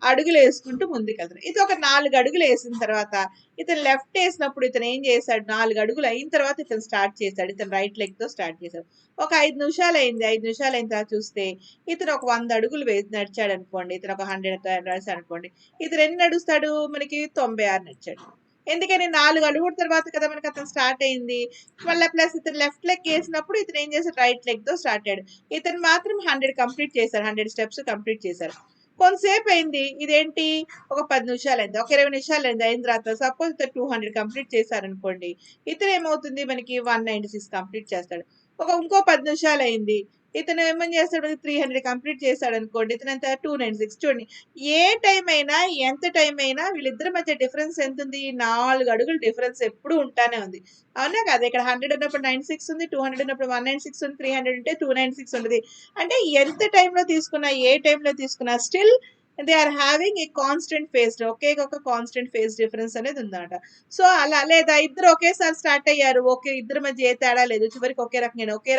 అడుగులు వేసుకుంటూ ముందుకెళ్తాడు. ఇది ఒక 4 అడుగులు వేసిన తర్వాత ఇతను లెఫ్ట్ వేసినప్పుడు ఇతను ఏం చేశాడు 4 అడుగులు అయిన తర్వాత ఇతను స్టార్ట్ చేశాడు. ఇతను రైట్ లెగ్ తో స్టార్ట్ చేశాడు. ఒక 5 నిమిషాలు అయింది. 5 నిమిషాలు అయిన తర్వాత చూస్తే ఇతను ఒక 100 అడుగులు నడిచాడు అనుకోండి. ఇతను ఒక 100 నడిచాడు అనుకోండి. ఇతను ఎన్ని నడుస్తాడు మనకి 96 నడిచాడు. ఎందుకని 4 అడుగుల తర్వాత కదా మనకి అతను స్టార్ట్ అయింది. మళ్ళీ ప్లస్ ఇతను లెఫ్ట్ లెగ్ వేసినప్పుడు ఇతను ఏం చేశాడు రైట్ లెగ్ తో స్టార్ట్ అయ్యాడు. ఇతను మాత్రం 100 కంప్లీట్ చేశాడు. 100 స్టెప్స్ కంప్లీట్ చేశారు. కొంతసేపు అయింది. ఇదేంటి ఒక 10 నిమిషాలు అయింది. ఒక 20 నిమిషాలు అయింది. అయిన తర్వాత సపోజ్ ఇతను 200 కంప్లీట్ చేశారనుకోండి. ఇతను ఏమవుతుంది మనకి 196 కంప్లీట్ చేస్తాడు. ఇంకో 10 నిమిషాలు అయింది. ఇతను ఏమని చేస్తాడు 300 కంప్లీట్ చేశాడు అనుకోండి. ఇతను ఎంత 296 చూడండి. ఏ టైం అయినా ఎంత టైం అయినా వీళ్ళిద్దరి మధ్య డిఫరెన్స్ ఎంత ఉంది 4 అడుగులు డిఫరెన్స్ ఎప్పుడు ఉంటానే ఉంది. అవునా కదా ఇక్కడ 100 ఉన్నప్పుడు 96 ఉంది, 200 ఉన్నప్పుడు 196 ఉంది, 300 ఉంటే 296 ఉంటుంది. అంటే ఎంత టైంలో తీసుకున్నా ఏ టైంలో తీసుకున్నా still they are having a constant phase ఒకే ఒక కాన్స్టెంట్ ఫేజ్ డిఫరెన్స్ అనేది ఉందన్నమాట. సో అలా లేదా ఇద్దరు ఒకేసారి స్టార్ట్ అయ్యారు. ఓకే ఇద్దరి మధ్య ఏ తేడా లేదు. చివరికి ఒకే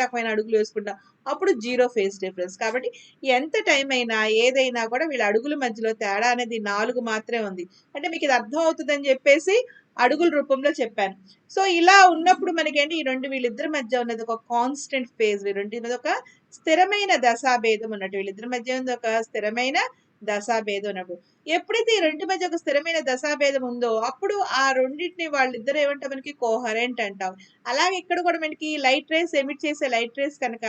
రకమైన అడుగులు వేసుకుంటాం. అప్పుడు 0 ఫేజ్ డిఫరెన్స్. కాబట్టి ఎంత టైం అయినా ఏదైనా కూడా వీళ్ళ అడుగుల మధ్యలో తేడా అనేది 4 మాత్రమే ఉంది. అంటే మీకు ఇది అర్థం అవుతుందని చెప్పేసి అడుగుల రూపంలో చెప్పాను. సో ఇలా ఉన్నప్పుడు మనకేంటి వీళ్ళిద్దరి మధ్య ఉన్నది ఒక కాన్స్టెంట్ ఫేజ్. వీళ్ళిద్దరి మీద ఒక స్థిరమైన దశాభేదం ఉన్నట్టు. వీళ్ళిద్దరి మధ్య ఉంది ఒక స్థిరమైన దశాభేదం ఉన్నప్పుడు. ఎప్పుడైతే ఈ రెండింటి మధ్య ఒక స్థిరమైన దశాభేదం ఉందో అప్పుడు ఆ రెండింటిని వాళ్ళిద్దరు ఏమంటాం మనకి కోహరెంట్ అంటాం. అలాగే ఇక్కడ కూడా మనకి లైట్ రేస్ ఎమిట్ చేసే లైట్ రేస్ కనుక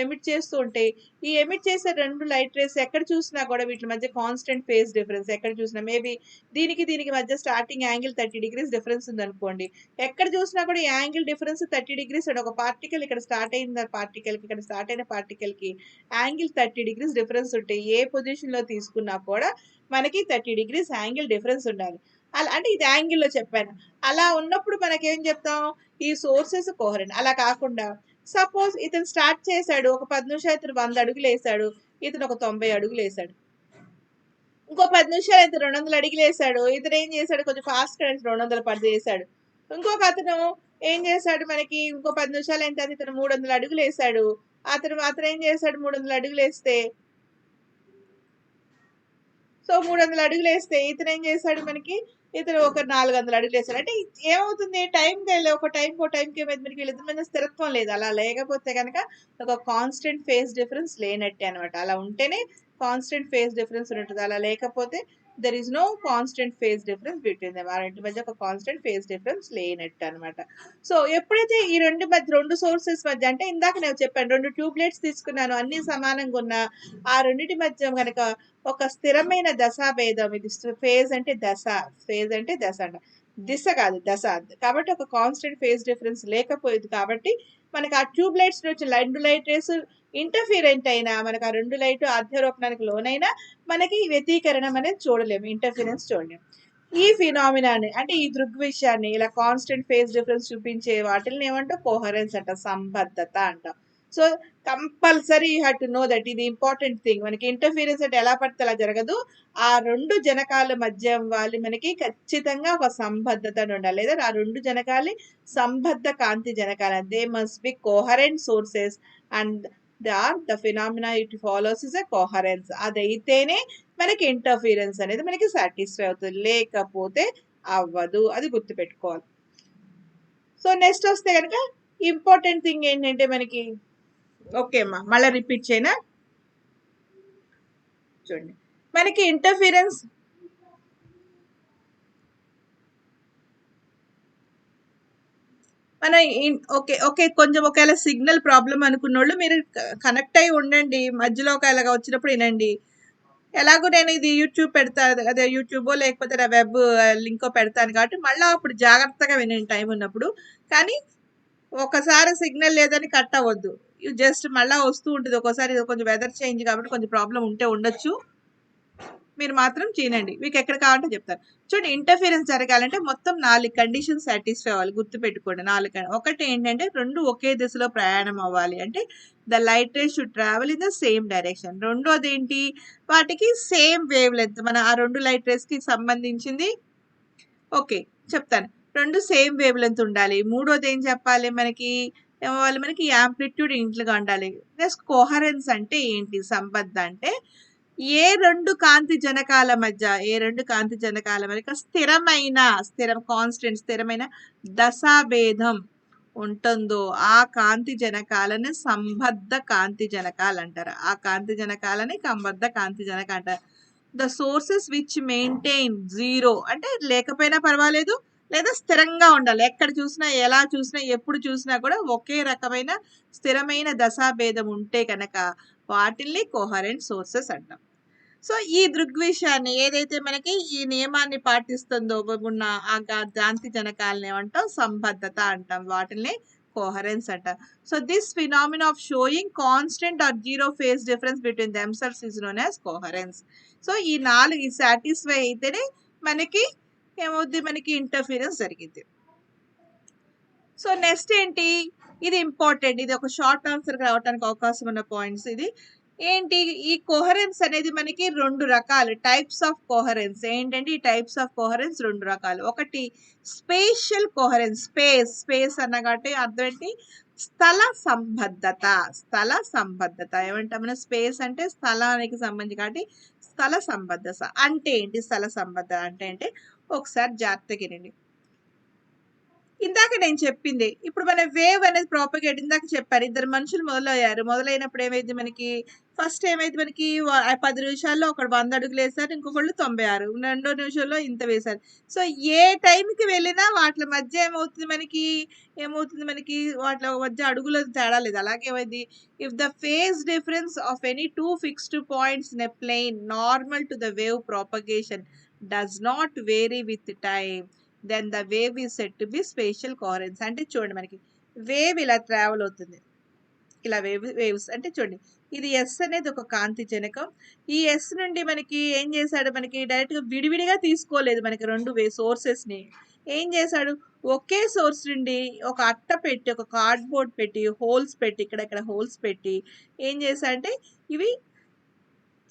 ఎమిట్ చేస్తూ ఉంటే ఈ ఎమిట్ చేసే 2 లైట్ రేస్ ఎక్కడ చూసినా కూడా వీటి మధ్య కాన్స్టెంట్ ఫేజ్ డిఫరెన్స్ ఎక్కడ చూసినా మేబీ దీనికి మధ్య స్టార్టింగ్ యాంగిల్ 30 డిగ్రీస్ డిఫరెన్స్ ఉందనుకోండి. ఎక్కడ చూసినా కూడా ఈ యాంగిల్ డిఫరెన్స్ 30 డిగ్రీస్ అండి. ఒక పార్టికల్ ఇక్కడ స్టార్ట్ అయిన పార్టికల్కి ఇక్కడ స్టార్ట్ అయిన పార్టికల్కి యాంగిల్ 30 డిగ్రీస్ డిఫరెన్స్ ఉంటాయి. ఏ పొజిషన్లో తీసుకున్నా కూడా మనకి 30 డిగ్రీస్ యాంగిల్ డిఫరెన్స్ ఉండాలి. అలా అంటే ఇది యాంగిల్లో చెప్పాను. అలా ఉన్నప్పుడు మనకేం చెప్తాం, ఈ సోర్సెస్ కోహరెంట్. అలా కాకుండా సపోజ్ ఇతను స్టార్ట్ చేశాడు, ఒక 10 నిమిషాలు ఇతను 100 అడుగులు వేసాడు, ఇతను ఒక 90 అడుగులు వేసాడు. ఇంకో 10 నిమిషాలు ఇతను 200 అడుగులు వేసాడు, ఇతను ఏం చేశాడు కొంచెం ఫాస్ట్ 210 వేసాడు. ఇంకొక అతను ఏం చేశాడు మనకి ఇంకో 10 నిమిషాలు అయిన తర్వాత ఇతను 300 అడుగులు వేసాడు. అతను ఏం చేశాడు 300 అడుగులు వేస్తే సో 300 అడుగులు వేస్తే ఇతను ఏం చేశాడు మనకి ఇతను ఒక 400 అడుగులు వేసాడు. అంటే ఏమవుతుంది టైంకి వెళ్ళి ఒక టైంకి ఏమైంది మనకి వీళ్ళిద్దరి మీద స్థిరత్వం లేదు. అలా లేకపోతే కనుక ఒక కాన్స్టెంట్ ఫేజ్ డిఫరెన్స్ లేనట్టే అనమాట. అలా ఉంటేనే కాన్స్టెంట్ ఫేజ్ డిఫరెన్స్ ఉంటుంది. అలా లేకపోతే there is no constant phase difference between them. ఆ రెండింటి మధ్య ఒక కాన్స్టెంట్ ఫేజ్ డిఫరెన్స్ లేనట్టు అనమాట. సో ఎప్పుడైతే ఈ రెండు సోర్సెస్ మధ్య అంటే ఇందాక నేను చెప్పాను 2 ట్యూబ్లైట్స్ తీసుకున్నాను, అన్ని సమానంగా ఉన్న ఆ రెండింటి మధ్య కనుక ఒక స్థిరమైన దశాభేదం, ఇది ఫేజ్ అంటే దశ అంట, దిశ కాదు దశ. కాబట్టి ఒక కాన్స్టెంట్ ఫేజ్ డిఫరెన్స్ లేకపోయేది కాబట్టి మనకి ఆ ట్యూబ్ లైట్స్ నుంచి 2 లైట్ రేస్ ఇంటర్ఫీరెంట్ అయినా మనకి ఆ 2 లైట్ అధ్యారోపణానికి లోనైనా మనకి వ్యతీకరణం అనేది చూడలేము, ఇంటర్ఫీరెన్స్ చూడలేము. ఈ ఫినామినాని అంటే ఈ దృగ్విషయాన్ని ఇలా కాన్స్టెంట్ ఫేజ్ డిఫరెన్స్ చూపించే వాటిని ఏమంటాం కోహరెన్స్ అంట, సంబద్ధత అంటాం. So compulsory you have to know that, ఇది ఇంపార్టెంట్ థింగ్. మనకి ఇంటర్ఫీరెన్స్ అంటే ఎలా పడితే అలా జరగదు. ఆ 2 జనకాల మధ్య వాళ్ళు మనకి ఖచ్చితంగా ఒక సంబద్ధత ఉండాలి, లేదా ఆ 2 జనకాలి సంబద్ధ కాంతి జనకాలు. They must be coherent sources and they are the phenomena it follows is a coherence. అదైతేనే మనకి ఇంటర్ఫీరెన్స్ అనేది మనకి సాటిస్ఫై అవుతుంది, లేకపోతే అవ్వదు. అది గుర్తుపెట్టుకోవాలి. సో నెక్స్ట్ వస్తే కనుక ఇంపార్టెంట్ థింగ్ ఏంటంటే మనకి, ఓకే అమ్మా మళ్ళీ రిపీట్ చేయనా, చూడండి మనకి ఇంటర్ఫీరెన్స్ మన ఓకే కొంచెం ఒకవేళ సిగ్నల్ ప్రాబ్లం అనుకున్న వాళ్ళు మీరు కనెక్ట్ అయి ఉండండి, మధ్యలో ఒకవేళ వచ్చినప్పుడు వినండి. ఎలాగో నేను ఇది యూట్యూబ్ పెడతాను, అదే యూట్యూబో లేకపోతే నా వెబ్ లింకో పెడతాను కాబట్టి మళ్ళీ అప్పుడు జాగ్రత్తగా వినండి టైం ఉన్నప్పుడు. కానీ ఒకసారి సిగ్నల్ లేదని కట్ అవ్వద్దు, జస్ట్ మళ్ళీ వస్తూ ఉంటుంది. ఒక్కోసారి కొంచెం వెదర్ చేంజ్ కాబట్టి కొంచెం ప్రాబ్లం ఉండొచ్చు. మీరు మాత్రం చేయనండి, మీకు ఎక్కడ కావాలంటే చెప్తారు. చూడండి ఇంటర్ఫీరెన్స్ జరగాలంటే మొత్తం 4 కండిషన్స్ సాటిస్ఫై అవ్వాలి, గుర్తుపెట్టుకోండి 4. ఒకటి ఏంటంటే 2 ఒకే దిశలో ప్రయాణం అవ్వాలి, అంటే the light race should travel in the same direction. రెండోది ఏంటి, వాటికి సేమ్ వేవ్ లెంత్. మన ఆ 2 లైట్ రేస్ కి సంబంధించింది ఓకే చెప్తాను, 2 సేమ్ వేవ్ లెంత్ ఉండాలి. మూడోది ఏం చెప్పాలి మనకి, ఏమవ్వాలి మనకి యాంప్లిట్యూడ్ ఇంట్లుగా ఉండాలి. నెక్స్ట్ కోహరెన్స్ అంటే ఏంటి, సంబద్ధ అంటే ఏ 2 కాంతి జనకాల మధ్య స్థిరమైన దశాభేదం ఉంటుందో ఆ కాంతి జనకాలని సంబద్ధ కాంతి జనకాలు అంటారు. ఆ కాంతి జనకాలని సంబద్ధ కాంతి జనక అంటారు. ద సోర్సెస్ విచ్ మెయింటైన్ 0 అంటే లేకపోయినా పర్వాలేదు, లేదా స్థిరంగా ఉండాలి. ఎక్కడ చూసినా ఎలా చూసినా ఎప్పుడు చూసినా కూడా ఒకే రకమైన స్థిరమైన దశాభేదం ఉంటే కనుక వాటిల్ని కోహరెంట్ సోర్సెస్ అంటాం. సో ఈ దృగ్విషయాన్ని ఏదైతే మనకి ఈ నియమాన్ని పాటిస్తుందో ఉన్న ఆ కాంతి జనకాలని ఏమంటాం సంబద్ధత అంటాం, వాటిని కోహరెన్స్ అంటాం. So this phenomena of showing constant or 0 phase difference between themselves is known as coherence. So ఈ 4 సాటిస్ఫై అయితేనే మనకి ఏమవుద్ది, మనకి ఇంటర్ఫీరెన్స్ జరిగింది. సో నెక్స్ట్ ఏంటి, ఇది ఇంపార్టెంట్, ఇది ఒక షార్ట్ ఆన్సర్ రావడానికి అవకాశం ఉన్న పాయింట్స్. ఇది ఏంటి, ఈ కోహరెన్స్ అనేది మనకి 2 రకాలు, టైప్స్ ఆఫ్ కోహరెన్స్. ఏంటంటే ఈ టైప్స్ ఆఫ్ కోహరెన్స్ 2 రకాలు. ఒకటి స్పేషియల్ కోహరెన్స్, స్పేస్ అన్నగాటి అర్థం ఏంటి, స్థల సంబద్ధత ఏమంటాం మనం, స్పేస్ అంటే స్థలానికి సంబంధించి కాబట్టి స్థల సంబద్ధత అంటే ఏంటి, స్థల సంబద్ధత అంటే ఒకసారి జాగ్రత్తగా వినండి. ఇందాక నేను చెప్పింది. ఇప్పుడు మన వేవ్ అనేది ప్రాపగేట్ ఇందాక చెప్పాను. ఇద్దరు మనుషులు మొదలయ్యారు. మొదలైనప్పుడు ఏమైద్ది మనకి ఫస్ట్ ఏమైద్ది మనకి 10 నిమిషాల్లో ఒకడు 100 అడుగులేసారు. ఇంకొకళ్ళు 96. రెండో నిమిషంలో ఇంత వేశారు. సో, ఏ టైంకి వెళ్ళినా వాట్ల మధ్య ఏమవుతుంది మనకి వాట్ల మధ్య అడుగుల తేడా లేదు. అలాగే ఏమైద్ది if the phase difference of any 2 fixed points in a plane normal to the wave propagation does not vary with time then the wave is said to be spatial coherence. అంటే చూడండి మనకి వేవ్ ఇలా travel అవుతుంది. ఇలా waves అంటే చూడండి ఇది yes అనేది ఒక కాంతి జనకం. ఈ ఎస్ నుండి మనకి ఏం చేశాడు మనకి డైరెక్ట్గా విడివిడిగా తీసుకోలేదు మనకి రెండు సోర్సెస్ని. ఏం చేశాడు ఒకే సోర్స్ నుండి ఒక అట్ట పెట్టి ఒక కార్డ్బోర్డ్ పెట్టి హోల్స్ పెట్టి ఇక్కడ హోల్స్ పెట్టి ఏం చేశాడంటే ఇవి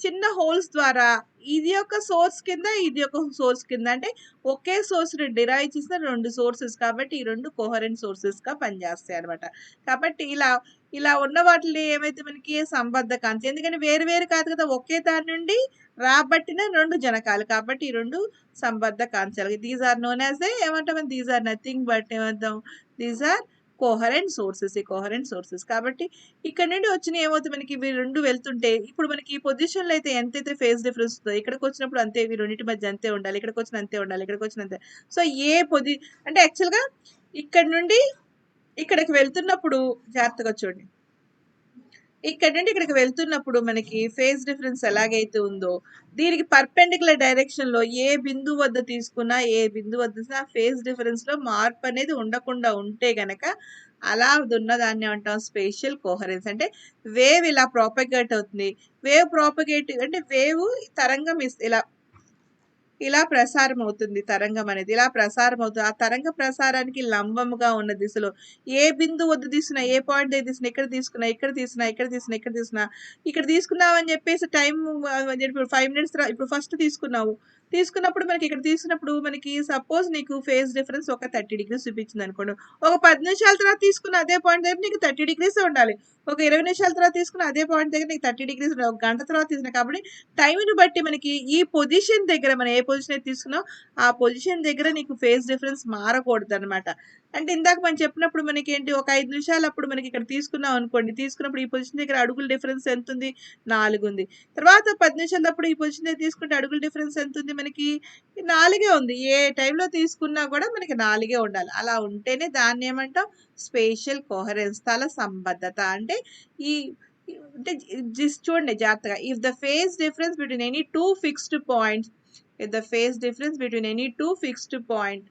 చిన్న హోల్స్ ద్వారా ఇది ఒక సోర్స్ కింద ఇది ఒక సోర్స్ కింద అంటే ఒకే సోర్స్ డిరైవ్ చేసిన రెండు సోర్సెస్ కాబట్టి ఈ రెండు కోహరెంట్ సోర్సెస్ గా పనిచేస్తాయి అనమాట. కాబట్టి ఇలా ఉన్న వాటిని ఏమైతే మనకి సంబద్ధ కాంతి ఎందుకంటే వేరు వేరు కాదు కదా ఒకే దాని నుండి రాబట్టిన రెండు జనకాలు కాబట్టి ఈ రెండు సంబద్ధ కాంచాలు. దీస్ ఆర్ నోన్ యాజ్ ఏమంటాం దీస్ ఆర్ నథింగ్ బట్ ఏమంటాం దీస్ ఆర్ కోహరెంట్ సోర్సెస్. ఈ కోహరెంట్ సోర్సెస్ కాబట్టి ఇక్కడ నుండి వచ్చిన ఏమవుతుంది మనకి ఇవి రెండు వెళ్తుంటే ఇప్పుడు మనకి ఈ పొజిషన్ లో అయితే ఎంతైతే ఫేస్ డిఫరెన్స్ ఉందో ఇక్కడికి వచ్చినప్పుడు అంతే ఇవి రెండింటి మధ్య అంతే ఉండాలి, ఇక్కడికి వచ్చిన అంతే ఉండాలి, ఇక్కడికి వచ్చిన అంతే. సో అంటే యాక్చువల్ గా ఇక్కడ నుండి ఇక్కడికి వెళ్తున్నప్పుడు జాగ్రత్తగా చూడండి ఇక్కడ నుండి ఇక్కడికి వెళ్తున్నప్పుడు మనకి ఫేజ్ డిఫరెన్స్ ఎలాగైతే ఉందో దీనికి పర్పెండిక్యులర్ డైరెక్షన్ లో ఏ బిందువు వద్ద తీసుకున్నా ఫేజ్ డిఫరెన్స్ లో మార్పు అనేది ఉండకుండా ఉంటే గనక అలా ఉన్నదాన్ని అంటాం స్పేషియల్ కోహరెన్స్. అంటే వేవ్ ఇలా ప్రాపగేట్ అవుతుంది. వేవ్ ప్రాపగేట్ అంటే వేవ్ తరంగం ఇలా ప్రసారం అవుతుంది. తరంగం అనేది ఇలా ప్రసారం అవుతుంది. ఆ తరంగ ప్రసారానికి లంబముగా ఉన్న దిశలో ఏ బిందువు వద్ద తీసినా ఏ పాయింట్ దగ్గర తీసినా ఇక్కడ తీసుకున్నామని చెప్పేసి టైం 5 మినిట్స్ ఇప్పుడు ఫస్ట్ తీసుకున్నప్పుడు మనకి ఇక్కడ తీసుకున్నప్పుడు మనకి సపోజ్ నీకు ఫేజ్ డిఫరెన్స్ ఒక 30 డిగ్రీస్ చూపించింది అనుకోండి. ఒక 10 నిమిషాల తర్వాత తీసుకున్న అదే పాయింట్ దగ్గర నీకు 30 డిగ్రీస్ ఉండాలి. ఒక 20 నిమిషాల తర్వాత తీసుకున్న అదే పాయింట్ దగ్గర నీకు 30 డిగ్రీస్ ఉండాలి. ఒక గంట తర్వాత తీసుకున్నా కాబట్టి టైంని బట్టి మనకి ఈ పొజిషన్ దగ్గర మనం ఏ పొజిషన్ అయితే తీసుకున్నాం ఆ పొజిషన్ దగ్గర నీకు ఫేజ్ డిఫరెన్స్ మారకూడదు అనమాట. అంటే ఇందాక మనం చెప్పినప్పుడు మనకి ఏంటి ఒక 5 నిమిషాలు అప్పుడు మనకి ఇక్కడ తీసుకున్నాం అనుకోండి. తీసుకున్నప్పుడు ఈ పొజిషన్ దగ్గర అడుగుల డిఫరెన్స్ ఎంత ఉంది 4 ఉంది. తర్వాత 10 నిమిషాలప్పుడు ఈ పొజిషన్ దగ్గర తీసుకుంటే అడుగుల డిఫరెన్స్ ఎంత ఉంది మనకి 4 ఉంది. ఏ టైంలో తీసుకున్నా కూడా మనకి 4 ఉండాలి. అలా ఉంటేనే దాన్ని ఏమంటాం స్పేషియల్ కోహరెన్స్ స్థల సంబద్ధత. అంటే ఈ అంటే చూడండి జాగ్రత్తగా if the phase difference between any two fixed points if the phase difference between any two fixed point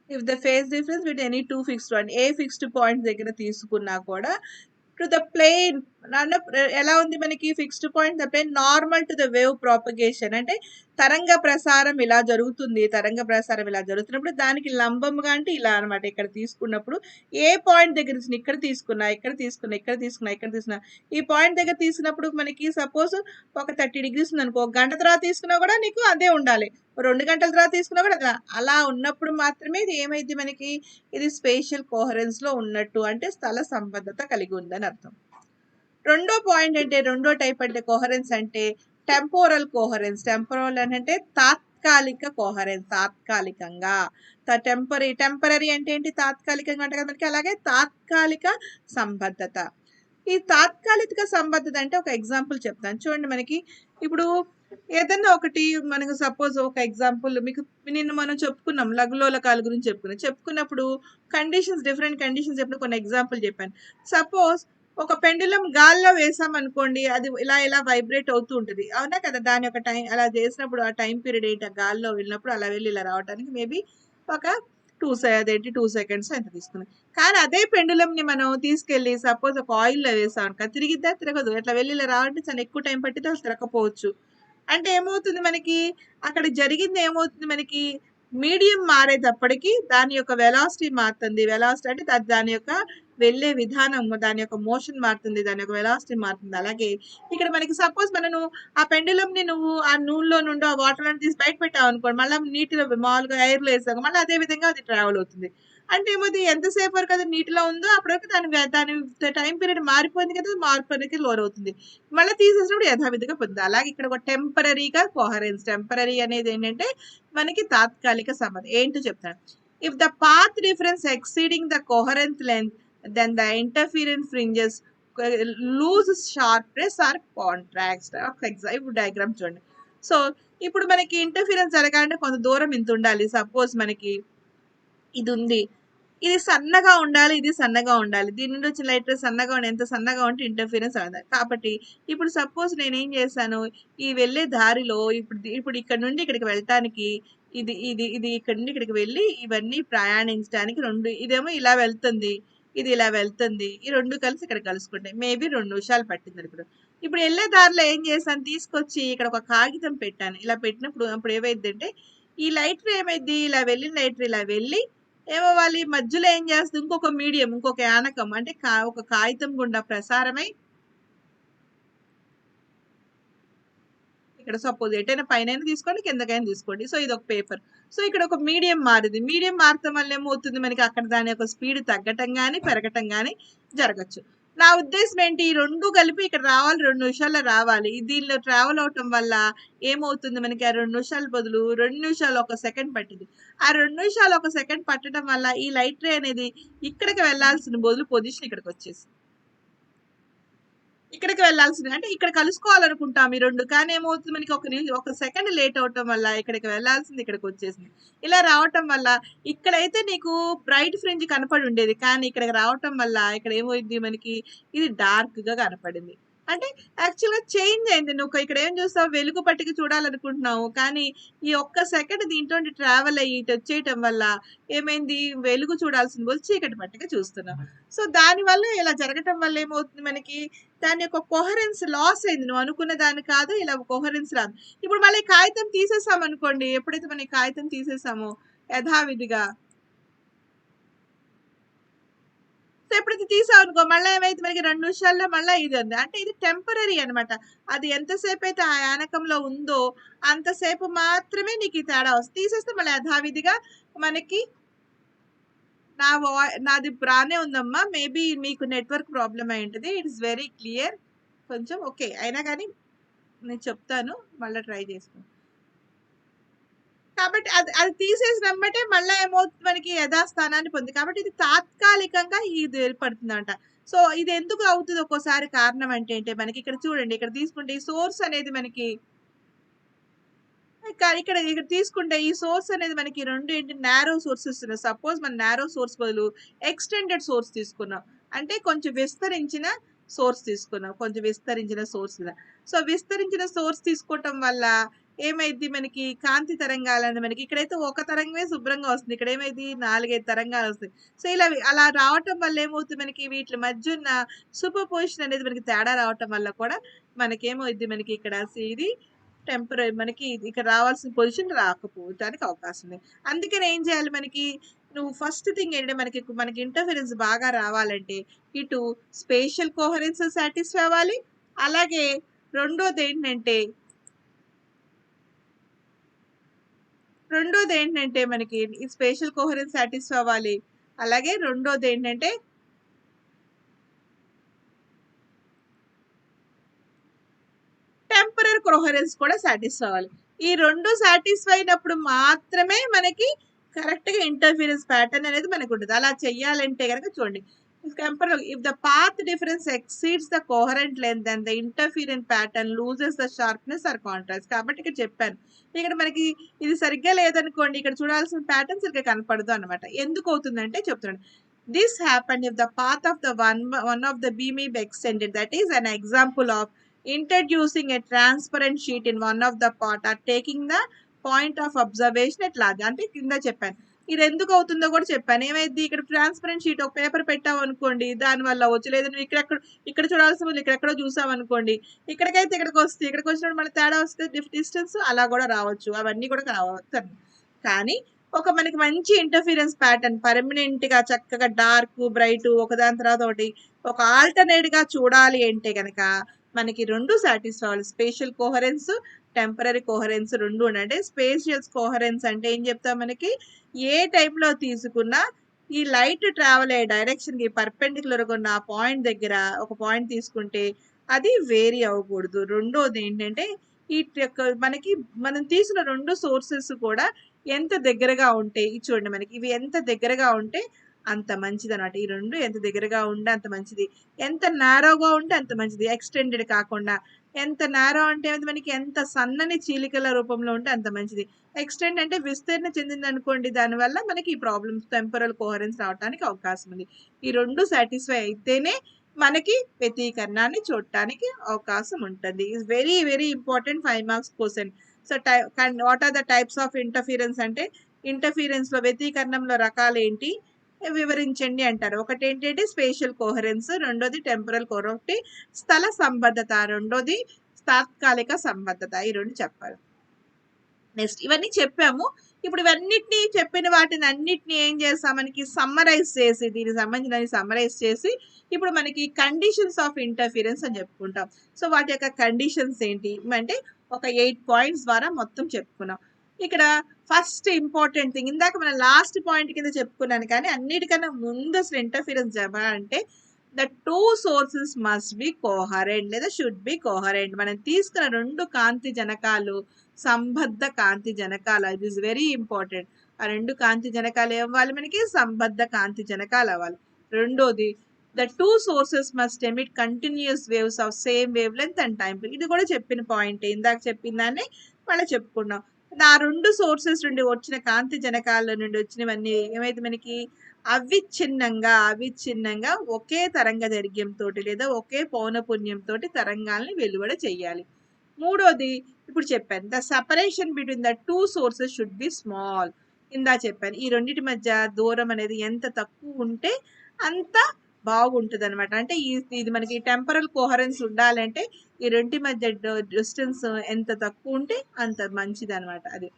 if the phase difference between any two fixed point ఏ ఫిక్స్డ్ పాయింట్ దగ్గర తీసుకున్నా కూడా టు ద ప్లేన్ ఎలా ఉంది మనకి fixed point the plane normal to the wave propagation అంటే తరంగ ప్రసారం ఇలా జరుగుతున్నప్పుడు దానికి లంబంగా అంటే ఇలా అనమాట. ఇక్కడ తీసుకున్నప్పుడు ఏ పాయింట్ దగ్గర ఇక్కడ తీసుకున్నా ఈ పాయింట్ దగ్గర తీసుకున్నప్పుడు మనకి సపోజ్ ఒక 30 డిగ్రీస్ ఉంది అనుకో, గంట తర్వాత తీసుకున్నా కూడా నీకు అదే ఉండాలి. 2 గంటల తర్వాత తీసుకున్నా కూడా అలా ఉన్నప్పుడు మాత్రమే ఇది ఏమైంది మనకి ఇది స్పేషియల్ కోహరెన్స్ లో ఉన్నట్టు అంటే స్థల సంబద్ధత కలిగి ఉందని అర్థం. రెండో పాయింట్ అంటే రెండో టైప్ అంటే కోహరెన్స్ అంటే టెంపోరల్ కోహరెన్స్. టెంపోరల్ అంటే తాత్కాలిక కోహరెన్స్. తాత్కాలికంగా టెంపరీ అంటే ఏంటి తాత్కాలికంగా అంటే కదా మనకి అలాగే తాత్కాలిక సంబద్ధత. ఈ తాత్కాలిక సంబద్ధత అంటే ఒక ఎగ్జాంపుల్ చెప్తాను చూడండి. మనకి ఇప్పుడు ఏదన్నా ఒకటి మనకు సపోజ్ ఒక ఎగ్జాంపుల్ మీకు నిన్న మనం చెప్పుకున్నాం లఘులోలకాల గురించి చెప్పుకున్నప్పుడు డిఫరెంట్ కండిషన్స్ చెప్పిన కొన్ని ఎగ్జాంపుల్ చెప్పాను. సపోజ్ ఒక పెండులం గాల్లో వేసాం అనుకోండి, అది ఇలా వైబ్రేట్ అవుతూ ఉంటుంది అవునా కదా. దాని యొక్క టైం అలా చేసినప్పుడు ఆ టైం పీరియడ్ ఏంటి గాల్లో వెళ్ళినప్పుడు అలా వెళ్ళి ఇలా రావడానికి మేబీ ఒక 2 సెకండ్స్ ఎంత తీసుకున్నాం. కానీ అదే పెండులంని మనం తీసుకెళ్ళి సపోజ్ ఒక ఆయిల్లో వేసాం అనుకో తిరిగిద్దా తిరగదు. అట్లా వెళ్ళి ఇలా రావాలంటే చాలా ఎక్కువ టైం పట్టితే అసలు తిరగకపోవచ్చు. అంటే ఏమవుతుంది మనకి అక్కడ జరిగింది ఏమవుతుంది మనకి మీడియం మారేటప్పటికి దాని యొక్క వెలాసిటీ మారుతుంది. వెలాసిటీ అంటే దాని యొక్క వెళ్ళే విధానం దాని యొక్క మోషన్ మారుతుంది, దాని యొక్క వెలాసిటీ మారుతుంది. అలాగే ఇక్కడ మనకి సపోజ్ మనం ఆ పెండులంని నువ్వు ఆ నూనెలో నుండి ఆ వాటర్ తీసి బయట పెట్టావు అనుకోండి, మళ్ళీ నీటిలో మామూలుగా ఎయిర్లో వేసాక మళ్ళీ అదే విధంగా అది ట్రావెల్ అవుతుంది. అంటే ఏమవుతుంది, ఎంతసేపు వరకు అది నీటిలో ఉందో అప్పటివరకు దాని టైం పీరియడ్ మారిపోయింది కదా, మార్పుకి లోనవుతుంది. మళ్ళీ తీసేసినప్పుడు యథావిధిగా పొందుతుంది. అలాగే ఇక్కడ ఒక టెంపరరీగా కోహరెన్స్. టెంపరరీ అనేది ఏంటంటే మనకి తాత్కాలిక సంబంధం. ఏంటో చెప్తాను. If the path difference exceeding the coherence length then the interference fringes lose sharpness or contract. ఇప్పుడు డయాగ్రామ్ చూడండి. సో ఇప్పుడు మనకి ఇంటర్ఫీరెన్స్ జరగాలంటే కొంత దూరం ఇంత ఉండాలి. సపోజ్ మనకి ఇది ఉంది, ఇది సన్నగా ఉండాలి, ఇది సన్నగా ఉండాలి. దీని నుండి వచ్చిన లైట్ సన్నగా ఉండి ఎంత సన్నగా ఉంటే ఇంటర్ఫీరెన్స్ అవుతుంది. కాబట్టి ఇప్పుడు సపోజ్ నేనేం చేశాను, ఈ వెళ్ళే దారిలో ఇప్పుడు ఇక్కడ నుండి ఇక్కడికి వెళ్ళటానికి ఇది ఇది ఇది ఇక్కడ నుండి ఇక్కడికి వెళ్ళి ఇవన్నీ ప్రయాణించడానికి ఇదేమో ఇలా వెళ్తుంది, ఇది ఇలా వెళ్తుంది, ఈ రెండు కలిసి ఇక్కడ కలుసుకుంటాయి. మేబీ 2 నిమిషాలు పట్టింది అనుకోండి. ఇప్పుడు వెళ్ళే దారిలో ఏం చేశాను, తీసుకొచ్చి ఇక్కడ ఒక కాగితం పెట్టాను. ఇలా పెట్టినప్పుడు అప్పుడు ఏమైందంటే ఈ లైటర్ ఏమైంది, ఇలా వెళ్ళిన లైటర్ ఇలా వెళ్ళి ఏమవ్వాలి, మధ్యలో ఏం చేస్తుంది, ఇంకొక మీడియం, ఇంకొక యానకం అంటే ఒక కాగితం గుండా ప్రసారమై ఇక్కడ సపోజ్ ఎటైనా పైన తీసుకోండి, కిందకైనా తీసుకోండి. సో ఇది ఒక పేపర్. సో ఇక్కడ ఒక మీడియం మారింది. మీడియం మారటం వల్ల ఏమవుతుంది, మనకి అక్కడ దాని యొక్క స్పీడ్ తగ్గటం కానీ పెరగటం కానీ జరగచ్చు. నా ఉద్దేశం ఏంటి, ఈ రెండు కలిపి ఇక్కడ రావాలి, 2 నిమిషాల్లో రావాలి. దీనిలో ట్రావెల్ అవటం వల్ల ఏమవుతుంది, మనకి ఆ 2 నిమిషాల బదులు 2 నిమిషాలు 1 సెకండ్ పట్టింది. ఆ 2 నిమిషాలు 1 సెకండ్ పట్టడం వల్ల ఈ లైట్ రే అనేది ఇక్కడికి వెళ్లాల్సిన బదులు పొజిషన్ ఇక్కడికి వచ్చేసి ఇక్కడికి వెళ్ళాల్సింది. అంటే ఇక్కడ కలుసుకోవాలనుకుంటాం ఈ రెండు, కానీ ఏమవుతుంది, మనకి 1 సెకండ్ లేట్ అవటం వల్ల ఇక్కడికి వెళ్ళాల్సింది ఇక్కడికి వచ్చేసింది. ఇలా రావటం వల్ల ఇక్కడైతే నీకు బ్రైట్ ఫ్రింజ్ కనపడి ఉండేది, కానీ ఇక్కడికి రావటం వల్ల ఇక్కడ ఏమైంది, మనకి ఇది డార్క్ గా కనపడింది. అంటే యాక్చువల్గా చేంజ్ అయింది. నువ్వు ఇక్కడ ఏం చూస్తావు, వెలుగు పట్టిక చూడాలనుకుంటున్నావు, కానీ ఈ 1 సెకండ్ దీంట్లో ట్రావెల్ అయ్యి ఇటు వచ్చేయటం వల్ల ఏమైంది, వెలుగు చూడాల్సిన బదులు చీకటి పట్టిక చూస్తున్నావు. సో దానివల్ల ఇలా జరగటం వల్ల ఏమవుతుంది, మనకి దాని యొక్క కోహరెన్స్ లాస్ అయింది. నువ్వు అనుకున్న దాని కాదు, ఇలా కోహరెన్స్ రాదు. ఇప్పుడు మళ్ళీ కాగితం తీసేసాం అనుకోండి, ఎప్పుడైతే మనం కాగితం తీసేసామో యథావిధిగా, సో ఎప్పుడైతే తీసాం అనుకో మళ్ళీ ఏమైతే మనకి 2 నిమిషాల్లో మళ్ళీ ఇది ఉంది. అంటే ఇది టెంపరరీ అనమాట. అది ఎంతసేపు అయితే ఆ యానకంలో ఉందో అంతసేపు మాత్రమే నీకు ఈ తేడా వస్తుంది. తీసేస్తే మళ్ళీ యథావిధిగా మనకి నాది బాగానే ఉందమ్మా. మేబీ మీకు నెట్వర్క్ ప్రాబ్లమ్ అయి ఉంటుంది. It is very clear. కొంచెం ఓకే అయినా కానీ నేను చెప్తాను, మళ్ళీ ట్రై చేసుకోండి. కాబట్టి అది తీసేసినమ్మటే మళ్ళీ ఏమవుతుంది, మనకి యథాస్థానాన్ని పొంది. కాబట్టి ఇది తాత్కాలికంగా ఇది ఏర్పడుతుందంట. సో ఇది ఎందుకు అవుతుంది ఒక్కోసారి కారణం అంటే మనకి ఇక్కడ చూడండి, ఇక్కడ తీసుకుంటే ఈ సోర్స్ అనేది మనకి ఇక్కడ తీసుకుంటే ఈ సోర్స్ అనేది మనకి 2 ఏంటి, నారో సోర్సెస్ ఉన్నాయి. సపోజ్ మన నారో సోర్స్ బదులు ఎక్స్టెండెడ్ సోర్స్ తీసుకున్నాం, అంటే కొంచెం విస్తరించిన సోర్స్ తీసుకున్నాం, కొంచెం విస్తరించిన సోర్స్. సో విస్తరించిన సోర్స్ తీసుకోవటం వల్ల ఏమైంది, మనకి కాంతి తరంగాలని మనకి ఇక్కడైతే ఒక తరంగమే శుభ్రంగా వస్తుంది, ఇక్కడ ఏమైంది 4-5 తరంగాలు వస్తాయి. సో ఇలా అలా రావటం వల్ల ఏమవుతుంది, మనకి వీటి మధ్య ఉన్న సూపర్ పొజిషన్ అనేది మనకి తేడా రావటం వల్ల కూడా మనకేమవుద్ది, మనకి ఇక్కడ ఇది టెంపరీ మనకి ఇక్కడ రావాల్సిన పొజిషన్ రాకపోవడానికి అవకాశం ఉంది. అందుకని ఏం చేయాలి, మనకి నువ్వు ఫస్ట్ థింగ్ ఏంటంటే మనకి ఇంటర్ఫరెన్స్ బాగా రావాలంటే ఇటు స్పేషియల్ కోహరెన్స్ సాటిస్ఫై అవ్వాలి. అలాగే రెండోది ఏంటంటే మనకి ఈ స్పేషియల్ కోహరెన్స్ సాటిస్ఫై అవ్వాలి. అలాగే రెండోది ఏంటంటే టెంపరరీ కోహరెన్స్ కూడా సాటిస్ఫై అవ్వాలి. ఈ 2 సాటిస్ఫై అయినప్పుడు మాత్రమే మనకి కరెక్ట్ గా ఇంటర్ఫీరెన్స్ ప్యాటర్న్ అనేది మనకు ఉంటుంది. అలా చెయ్యాలంటే కనుక చూడండి, if the path difference exceeds the coherent length then the interference pattern loses the sharpness or contrast. కాబట్టి ఇక్కడ చెప్పాను, ఇక్కడ మనకి ఇది సరిగ్గా లేదనుకోండి, ఇక్కడ చూడాల్సిన ప్యాటర్న్ సరిగ్గా కనపడదు అనమాట. ఎందుకు అవుతుందంటే చెప్తున్నాను. This happened if the path of the one of the beam is extended. That is an example of introducing a transparent sheet in one of the part or taking the point of observation at large. అంటే కింద చెప్పాను, ఇది ఎందుకు అవుతుందో కూడా చెప్పాను. ఏమైంది, ఇక్కడ ట్రాన్స్పరెంట్ షీట్ ఒక పేపర్ పెట్టావు అనుకోండి, దానివల్ల వచ్చు. లేదా నువ్వు ఇక్కడ చూడాల్సిన వాళ్ళు ఇక్కడెక్కడో చూసావు అనుకోండి, ఇక్కడికైతే ఇక్కడికి వస్తుంది, ఇక్కడికి వచ్చినప్పుడు మన తేడా వస్తే డిస్టెన్స్ అలా కూడా రావచ్చు, అవన్నీ కూడా రావచ్చు. కానీ మనకి మంచి ఇంటర్ఫీరెన్స్ ప్యాటర్న్ పర్మనెంట్ గా చక్కగా డార్క్ బ్రైట్ ఒకదాని తర్వాత ఒకటి ఒక ఆల్టర్నేట్ గా చూడాలి అంటే కనుక మనకి 2 సాటిస్ఫై అవ్వాలి. స్పేషియల్ కోహరెన్స్, టెంపరరీ కోహరెన్స్ 2 అంటే స్పేషియల్ కోహరెన్స్ అంటే ఏం చెప్తాం, మనకి ఏ టైంలో తీసుకున్నా ఈ లైట్ ట్రావెల్ అయ్యే డైరెక్షన్కి పర్పెండిక్యులర్గా ఉన్న ఆ పాయింట్ దగ్గర ఒక పాయింట్ తీసుకుంటే అది వేరీ అవ్వకూడదు. రెండోది ఏంటంటే ఈ యొక్క మనకి మనం తీసిన 2 సోర్సెస్ కూడా ఎంత దగ్గరగా ఉంటే ఇది చూడండి మనకి ఇవి ఎంత దగ్గరగా ఉంటే అంత మంచిది అనమాట. ఈ 2 ఎంత దగ్గరగా ఉంటే అంత మంచిది. ఎంత నారోగా ఉంటే అంత మంచిది. ఎక్స్టెండెడ్ కాకుండా ఎంత నారో అంటే మనకి ఎంత సన్నని చీలికల రూపంలో ఉంటే అంత మంచిది. ఎక్స్టెండ్ అంటే విస్తరణ చెందింది అనుకోండి, దానివల్ల మనకి ఈ ప్రాబ్లమ్స్ టెంపరల్ కోహరెన్స్ రావడానికి అవకాశం ఉంది. ఈ 2 సాటిస్ఫై అయితేనే మనకి వ్యతీకరణాన్ని చూడటానికి అవకాశం ఉంటుంది. Is very very important 5 marks question. So what are the types of interference అంటే ఇంటర్ఫీరెన్స్ లో వ్యతీకరణంలో రకాలు ఏంటి వివరించండి అంటారు. ఒకటి ఏంటంటే స్పేషియల్ కోహరెన్స్, రెండోది టెంపరల్ కోహరెన్స్, ఒకటి స్థల సంబద్ధత, రెండోది తాత్కాలిక సంబద్ధత. ఈ 2 చెప్పాలి. నెక్స్ట్ ఇవన్నీ చెప్పాము. ఇప్పుడు ఇవన్నిటిని చెప్పిన వాటిని అన్నిటిని ఏం చేస్తాం, మనకి సమ్మరైజ్ చేసి దీనికి సంబంధించిన సమ్మరైజ్ చేసి ఇప్పుడు మనకి కండిషన్స్ ఆఫ్ ఇంటర్ఫిరెన్స్ అని చెప్పుకుంటాం. సో వాటి యొక్క కండిషన్స్ ఏంటి అంటే ఒక 8 పాయింట్స్ ద్వారా మొత్తం చెప్పుకున్నాం. ఇక్కడ ఫస్ట్ ఇంపార్టెంట్ థింగ్ ఇందాక మన లాస్ట్ పాయింట్ కింద చెప్పుకున్నాను, కానీ అన్నిటికన్నా ముందు అసలు ఇంటర్ఫిరెన్స్ చెప్పాలంటే the 2 sources must be coherent లేదా షుడ్ బి కోహరెంట్. మనం తీసుకున్న 2 కాంతి జనకాలు సంబద్ధ కాంతి జనకాలు. It is very important. ఆ 2 కాంతి జనకాలు ఏమవ్వాలి, మనకి సంబద్ధ కాంతి జనకాలు అవ్వాలి. రెండోది the 2 sources must emit continuous waves of same wave length and time. ఇది కూడా చెప్పిన పాయింట్, ఇందాక చెప్పిన దాన్ని మళ్ళీ చెప్పుకున్నాం. ఆ 2 సోర్సెస్ నుండి వచ్చిన కాంతి జనకాల నుండి వచ్చినవన్నీ ఏమైతే మనకి అవిచ్ఛిన్నంగా ఒకే తరంగ దైర్ఘ్యంతో లేదా ఒకే పౌనపున్యంతో తరంగాల్ని వెలువడ చేయాలి. మూడోది ఇప్పుడు చెప్పాను, the separation between the 2 sources should be small. ఇందా చెప్పాను ఈ రెండింటి మధ్య దూరం అనేది ఎంత తక్కువ ఉంటే అంత బాగుంటుంది అనమాట. అంటే ఇది మనకి టెంపరల్ కోహరెన్స్ ఉండాలంటే ఈ రెండింటి మధ్య డిస్టెన్స్ ఎంత తక్కువ ఉంటే అంత మంచిది అనమాట. అది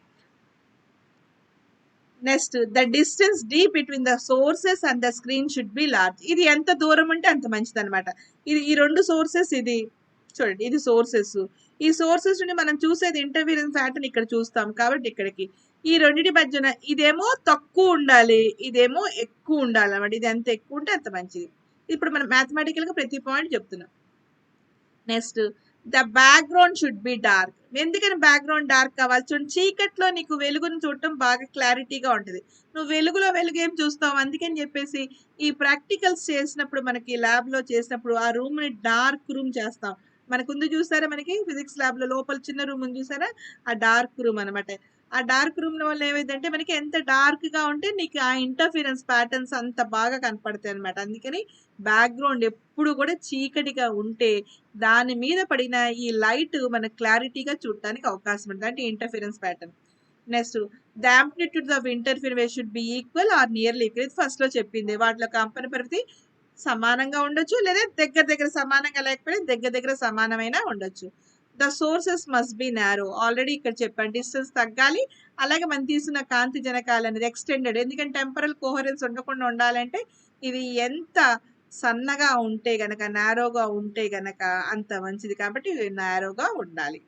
next the distance D between the sources and the screen should be large. ఇది ఎంత దూరం ఉంటే అంత మంచిది అనమాట. ఈ 2 సోర్సెస్, ఇది చూడండి ఇది సోర్సెస్. ఈ సోర్సెస్ నుండి మనం చూసేది ఇంటర్ఫిరెన్స్ ప్యాటర్న్ ఇక్కడ చూస్తాం కాబట్టి ఇక్కడికి ఈ రెండింటి మధ్యన ఇదేమో తక్కువ ఉండాలి, ఇదేమో ఎక్కువ ఉండాలి అనమాట. ఇది ఎంత ఎక్కువ ఉంటే అంత మంచిది. ఇప్పుడు మనం మ్యాథమెటికల్ గా ప్రతి పాయింట్ చెప్తున్నాం. Next the background should be dark. ఎందుకని బ్యాక్గ్రౌండ్ డార్క్ కావాలి, చూడండి చీకట్లో నీకు వెలుగును చూడటం బాగా క్లారిటీగా ఉంటుంది. నువ్వు వెలుగులో వెలుగు ఏం చూస్తావు, అందుకని చెప్పేసి ఈ ప్రాక్టికల్స్ చేసినప్పుడు మనకి ల్యాబ్ లో చేసినప్పుడు ఆ రూమ్ ని డార్క్ రూమ్ చేస్తాం. మనకు ఉంది చూసారా, మనకి ఫిజిక్స్ ల్యాబ్ లో లోపల చిన్న రూమ్ ఉంది చూసారా, ఆ డార్క్ రూమ్ అనమాట. ఆ డార్క్ రూమ్ వల్ల ఏమైందంటే మనకి ఎంత డార్క్ గా ఉంటే నీకు ఆ ఇంటర్ఫిరెన్స్ ప్యాటర్న్స్ అంత బాగా కనపడతాయి అనమాట. అందుకని బ్యాక్గ్రౌండ్ ఎప్పుడు కూడా చీకటిగా ఉంటే దాని మీద పడిన ఈ లైట్ మనకు క్లారిటీగా చూడటానికి అవకాశం ఉంటుంది, అంటే interference pattern. Next the amplitude of interference should be equal or nearly equal. First లో చెప్పింది వాటిలో కంపన పరిధి సమానంగా ఉండొచ్చు, లేదా దగ్గర సమానంగా లేకపోయినా దగ్గర సమానమైన ఉండొచ్చు. The sources must B narrow. Already ఇక్కడ చెప్పాను డిస్టెన్స్ తగ్గాలి. అలాగే మనం తీసుకున్న కాంతి జనకాలు అనేది ఎక్స్టెండెడ్, ఎందుకంటే టెంపరల్ కోహరెన్స్ ఉండకుండా ఉండాలంటే ఇది ఎంత సన్నగా ఉంటే గనక నారోగా ఉంటే గనక అంత మంచిది, కాబట్టి ఇది నారోగా ఉండాలి.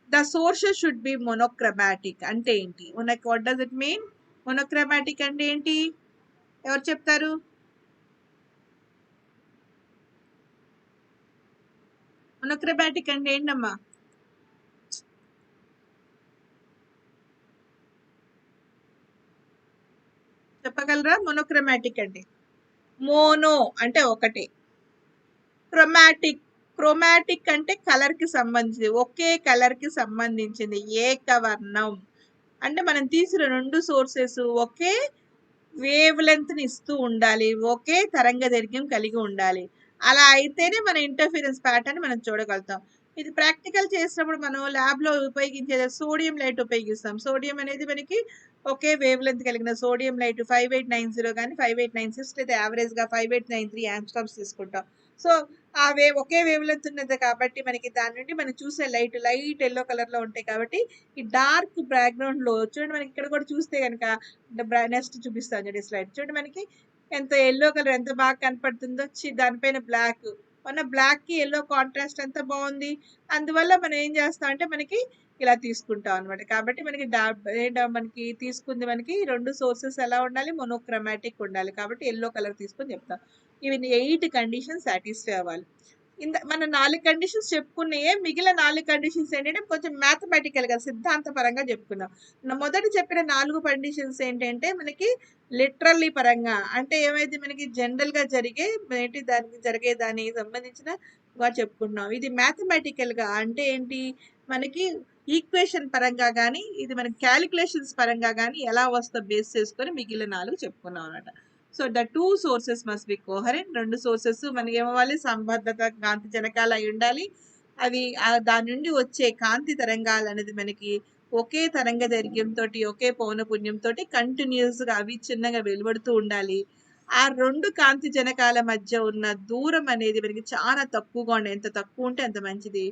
The sources should be monochromatic. అంటే ఏంటి what does it mean? Monochromatic అంటే ఏంటి, ఎవరు చెప్తారు? మోనోక్రమాటిక్ అంటే ఏంటమ్మా? చెప్పగలరా? మోనోక్రమాటిక్ అంటే మోనో అంటే ఒకటి, క్రోమాటిక్ అంటే కలర్ కి సంబంధించింది, ఒకే కలర్ కి సంబంధించింది, ఏకవర్ణం. అంటే మనం తీసిన 2 సోర్సెస్ ఒకే వేవ్ లెంత్ ని ఇస్తూ ఉండాలి, ఒకే తరంగ దైర్ఘ్యం కలిగి ఉండాలి. అలా అయితేనే మన ఇంటర్ఫిరెన్స్ ప్యాటర్న్ మనం చూడగలుగుతాం. ఇది ప్రాక్టికల్ చేసినప్పుడు మనం ల్యాబ్ లో ఉపయోగించేది సోడియం లైట్ ఉపయోగిస్తాం. సోడియం అనేది మనకి ఒకే వేవ్ లెంత్ కలిగిన సోడియం లైట్ 5890 కానీ 5896 లేదా యావరేజ్ గా 5893 యాంగ్స్ట్రామ్స్ తీసుకుంటాం. సో ఆ ఒకే వేవ్ లెంత్ ఉన్నది కాబట్టి మనకి దాని నుండి మనం చూసే లైట్ ఎల్లో కలర్ లో ఉంటాయి. కాబట్టి ఈ డార్క్ బ్యాక్గ్రౌండ్ లో చూడండి, మనకి ఇక్కడ కూడా చూస్తే కనుక నెక్స్ట్ చూపిస్తాను చూడండి స్లైడ్. చూడండి మనకి ఎంత ఎల్లో కలర్ ఎంత బాగా కనపడుతుందో, దానిపైన బ్లాక్ మన బ్లాక్కి ఎల్లో కాంట్రాస్ట్ అంతా బాగుంది. అందువల్ల మనం ఏం చేస్తాం అంటే మనకి ఇలా తీసుకుంటాం అనమాట. కాబట్టి మనకి మనకి తీసుకుంది మనకి 2 సోర్సెస్ ఎలా ఉండాలి, మోనోక్రోమాటిక్ ఉండాలి. కాబట్టి ఎల్లో కలర్ తీసుకొని చెప్తాం. ఇవి 8 కండిషన్స్ సాటిస్ఫై అవ్వాలి. మన 4 కండిషన్స్ చెప్పుకున్నాయే, మిగిలిన 4 కండిషన్స్ ఏంటంటే కొంచెం మ్యాథమెటికల్గా సిద్ధాంతపరంగా చెప్పుకున్నాం. మొదట చెప్పిన 4 కండిషన్స్ ఏంటంటే మనకి లిటరల్లీ పరంగా, అంటే ఏమైతే మనకి జనరల్గా జరిగే దానికి సంబంధించిన చెప్పుకుంటున్నాం. ఇది మ్యాథమెటికల్గా అంటే ఏంటి, మనకి ఈక్వేషన్ పరంగా కానీ ఇది మనకి క్యాలిక్యులేషన్స్ పరంగా కానీ ఎలా వస్తుందో బేస్ చేసుకొని మిగిలిన 4 చెప్పుకున్నాం అనమాట. So the 2 sources must be coherent. 2 sources మనకి ఏమవ్వాలి, సంబద్ధత కాంతి జనకాలు అయి ఉండాలి. అవి దాని నుండి వచ్చే కాంతి తరంగాలు అనేది మనకి ఒకే తరంగ దైర్ఘ్యంతో, ఒకే పౌనపున్యంతో కంటిన్యూస్గా అవిచ్ఛిన్నంగా వెలువడుతూ ఉండాలి. ఆ 2 కాంతి జనకాల మధ్య ఉన్న దూరం అనేది మనకి చాలా తక్కువగా ఉండాలి. ఎంత తక్కువ ఉంటే అంత మంచిది.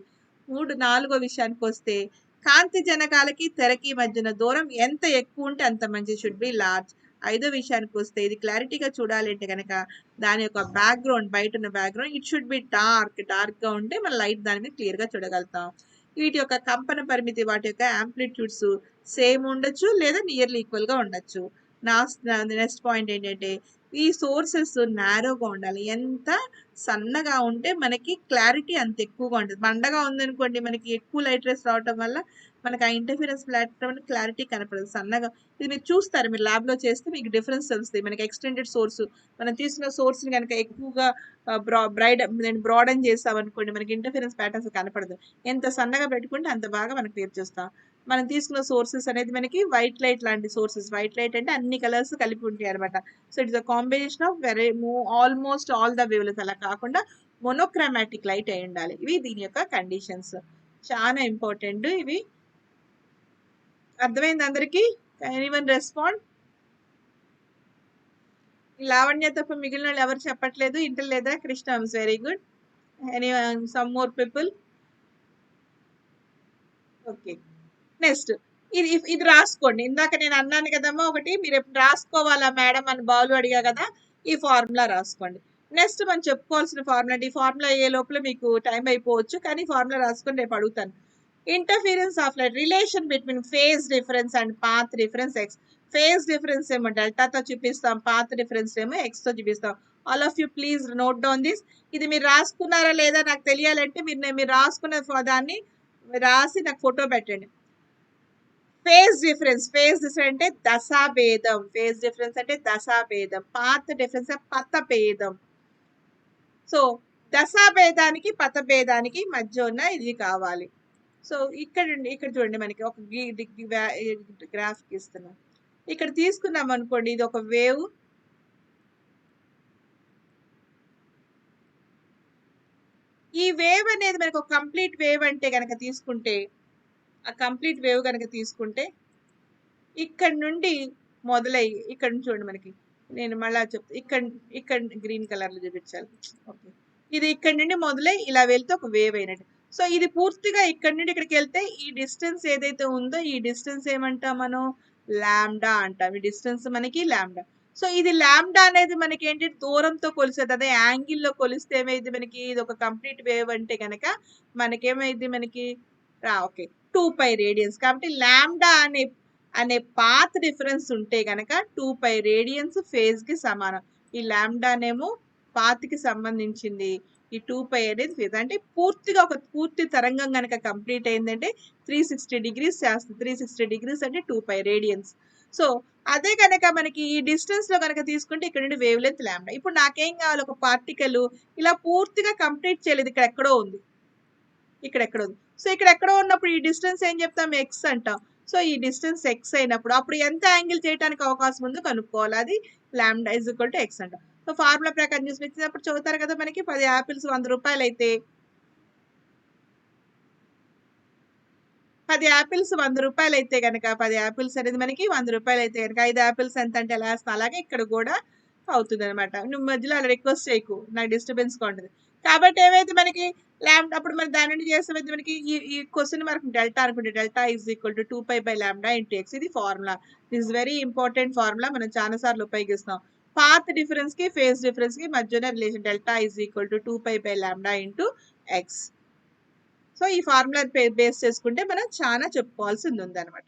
4వ విషయానికి వస్తే కాంతి జనకాలకి తెరకి మధ్యన దూరం ఎంత ఎక్కువ ఉంటే అంత మంచిది, షుడ్ బి లార్జ్. 5వ విషయానికి వస్తే ఇది క్లారిటీగా చూడాలి అంటే కనుక దాని యొక్క బ్యాక్గ్రౌండ్, బయట ఉన్న బ్యాక్గ్రౌండ్ ఇట్ షుడ్ బి డార్క్గా ఉంటే మన లైట్ దాని మీద క్లియర్గా చూడగలుగుతాం. వీటి యొక్క కంపన పరిమితి, వాటి యొక్క యాంప్లిట్యూడ్స్ సేమ్ ఉండొచ్చు లేదా నియర్లీ ఈక్వల్గా ఉండొచ్చు. నెక్స్ట్ పాయింట్ ఏంటంటే ఈ సోర్సెస్ నారోగా ఉండాలి. ఎంత సన్నగా ఉంటే మనకి క్లారిటీ అంత ఎక్కువగా ఉంటుంది. మండగా ఉందనుకోండి మనకి ఎక్కువ లైట్ రేస్ రావటం వల్ల మనకి ఆ ఇంటర్ఫిరెన్స్ ప్లాట్ఫామ్ క్లారిటీ కనపడదు. సన్నగా ఇది మీరు చూస్తారు, మీరు ల్యాబ్లో చేస్తే మీకు డిఫరెన్స్ తెలుస్తుంది. మనకి ఎక్స్టెండెడ్ సోర్స్, మనం తీసుకున్న సోర్స్ని కనుక ఎక్కువగా బ్రాడన్ చేస్తామనుకోండి మనకి ఇంటర్ఫిరెన్స్ ప్యాటర్న్స్ కనపడదు. ఎంత సన్నగా పెట్టుకుంటే అంత బాగా మనకి క్లియర్ చేస్తాం. మనం తీసుకున్న సోర్సెస్ అనేది మనకి వైట్ లైట్ లాంటి సోర్సెస్. వైట్ లైట్ అంటే అన్ని కలర్స్ కలిపి ఉంటాయి అనమాట. So it's a combination of almost all the wavelength. అలా కాకుండా మోనోక్రోమాటిక్ లైట్ అయి ఉండాలి. ఇవి దీని యొక్క కండిషన్స్, చాలా ఇంపార్టెంట్. ఇవి అర్థమైంది అందరికీ? Anyone respond? లావణ్య తప్ప మిగిలిన వాళ్ళు ఎవరు చెప్పట్లేదు, ఇంటలేదా? Krishna is very good. Anyone some more people? Okay, next ఇది రాసుకోండి. ఇందాక నేను అన్నాను కదమ్మా ఒకటి, మీరు ఎప్పుడు రాసుకోవాలా మేడం అని బాలు అడిగా కదా, ఈ ఫార్ములా రాసుకోండి. నెక్స్ట్ మనం చెప్పుకోవాల్సిన ఫార్ములా, ఈ ఫార్ములా అయ్యే లోపల మీకు టైం అయిపోవచ్చు, కానీ ఫార్ములా రాసుకొని రేపు అడుగుతాను. Interference of light, relation between phase difference and path difference X. Phase difference ఏమో డెల్టాతో చూపిస్తాం, పాత్ డిఫరెన్స్ ఏమో ఎక్స్తో చూపిస్తాం. All of you please note down this. ఇది మీరు రాసుకున్నారా లేదా నాకు తెలియాలంటే మీరు రాసుకున్న దాన్ని రాసి నాకు ఫోటో పెట్టండి. ఫేజ్ డిఫరెన్స్ అంటే దశాభేదం. ఫేజ్ డిఫరెన్స్ అంటే దశాభేదం. పాత్ డిఫరెన్స్ పథభేదం. సో దశాభేదానికి పథభేదానికి మధ్య ఉన్న ఇది కావాలి. సో ఇక్కడ చూడండి, మనకి ఒక గ్రాఫ్ ఇస్తున్నాం. ఇక్కడ తీసుకున్నాం అనుకోండి, ఇది ఒక వేవ్. ఈ వేవ్ అనేది మనకు ఒక కంప్లీట్ వేవ్ అంటే కనుక తీసుకుంటే, ఆ కంప్లీట్ వేవ్ కనుక తీసుకుంటే ఇక్కడ నుండి మొదలై ఇక్కడ నుంచి చూడండి, మనకి నేను మళ్ళా చెప్తా, ఇక్కడ గ్రీన్ కలర్లో చూపించాలి. ఓకే, ఇది ఇక్కడ నుండి మొదలై ఇలా వెళ్తే ఒక వేవ్ అయినట్టు. సో ఇది పూర్తిగా ఇక్కడ నుండి ఇక్కడికి వెళ్తే ఈ డిస్టెన్స్ ఏదైతే ఉందో ఈ డిస్టెన్స్ ఏమంటాం మనం, లాంబ్డా అంటాం. ఈ డిస్టెన్స్ మనకి లాంబ్డా. సో ఇది లాంబ్డా అనేది మనకి ఏంటి, దూరంతో కొలిసేది. అదే యాంగిల్లో కొలిస్తే ఏమైంది మనకి, ఇది ఒక కంప్లీట్ వేవ్ అంటే కనుక మనకేమైంది, మనకి ఓకే 2π రేడియన్స్. కాబట్టి లాంబ్డా అనే పాత్ డిఫరెన్స్ ఉంటే కనుక 2π రేడియన్స్ ఫేజ్ కి సమానం. ఈ లాంబ్డానేమో పాత్ కి సంబంధించింది, ఈ 2π అనేది ఫేజ్. అంటే పూర్తిగా ఒక పూర్తి తరంగం కనుక కంప్లీట్ అయిందంటే 360 డిగ్రీస్ చేస్తుంది. 360 డిగ్రీస్ అంటే 2π రేడియన్స్. సో అదే కనుక మనకి ఈ డిస్టెన్స్ లో కనుక తీసుకుంటే ఇక్కడ నుండి వేవ్ లెంత్ లాంబ్డా. ఇప్పుడు నాకేం కావాలి, ఒక పార్టికల్ ఇలా పూర్తిగా కంప్లీట్ చేయలేదు, ఇక్కడ ఎక్కడో ఉంది, ఇక్కడ ఎక్కడో ఉంది. సో ఇక్కడ ఎక్కడో ఉన్నప్పుడు ఈ డిస్టెన్స్ ఏం చెప్తాం, ఎక్స్ అంటాం. సో ఈ డిస్టెన్స్ ఎక్స్ అయినప్పుడు అప్పుడు ఎంత యాంగిల్ చేయడానికి అవకాశం ఉందో కనుక్కోవాలి. అది lambda is equal to X అంటాం. సో ఫార్ములా ప్రకారం చూసినప్పుడు చదువుతారు కదా, మనకి 10 యాపిల్స్ 100 రూపాయలు అయితే 10 యాపిల్స్ 100 రూపాయలు అయితే కనుక 10 యాపిల్స్ అనేది మనకి 100 రూపాయలు అయితే కనుక 5 యాపిల్స్ ఎంత అంటే ఎలా వేస్తాం, అలాగే ఇక్కడ కూడా అవుతుంది అనమాట. నువ్వు మధ్యలో అలా రిక్వెస్ట్ చేయకు, నాకు డిస్టర్బెన్స్గా ఉంటుంది. కాబట్టి ఏమైతే మనకి లాంబ్డా, అప్పుడు మరి దాని నుండి చేస్తే మనకి ఈ క్వశ్చన్ మార్క్ డెల్టా అనుకుంటే delta is equal to 2π/λ × x. ఇది formula. This is very important formula, మనం చాలా సార్లు ఉపయోగిస్తాం. పాత్ డిఫరెన్స్కి ఫేజ్ డిఫరెన్స్కి మధ్యన relation delta is equal to 2π/λ into x. So ఈ ఫార్ములా బేస్ చేసుకుంటే మనం చాలా చెప్పుకోవాల్సింది ఉందన్నమాట.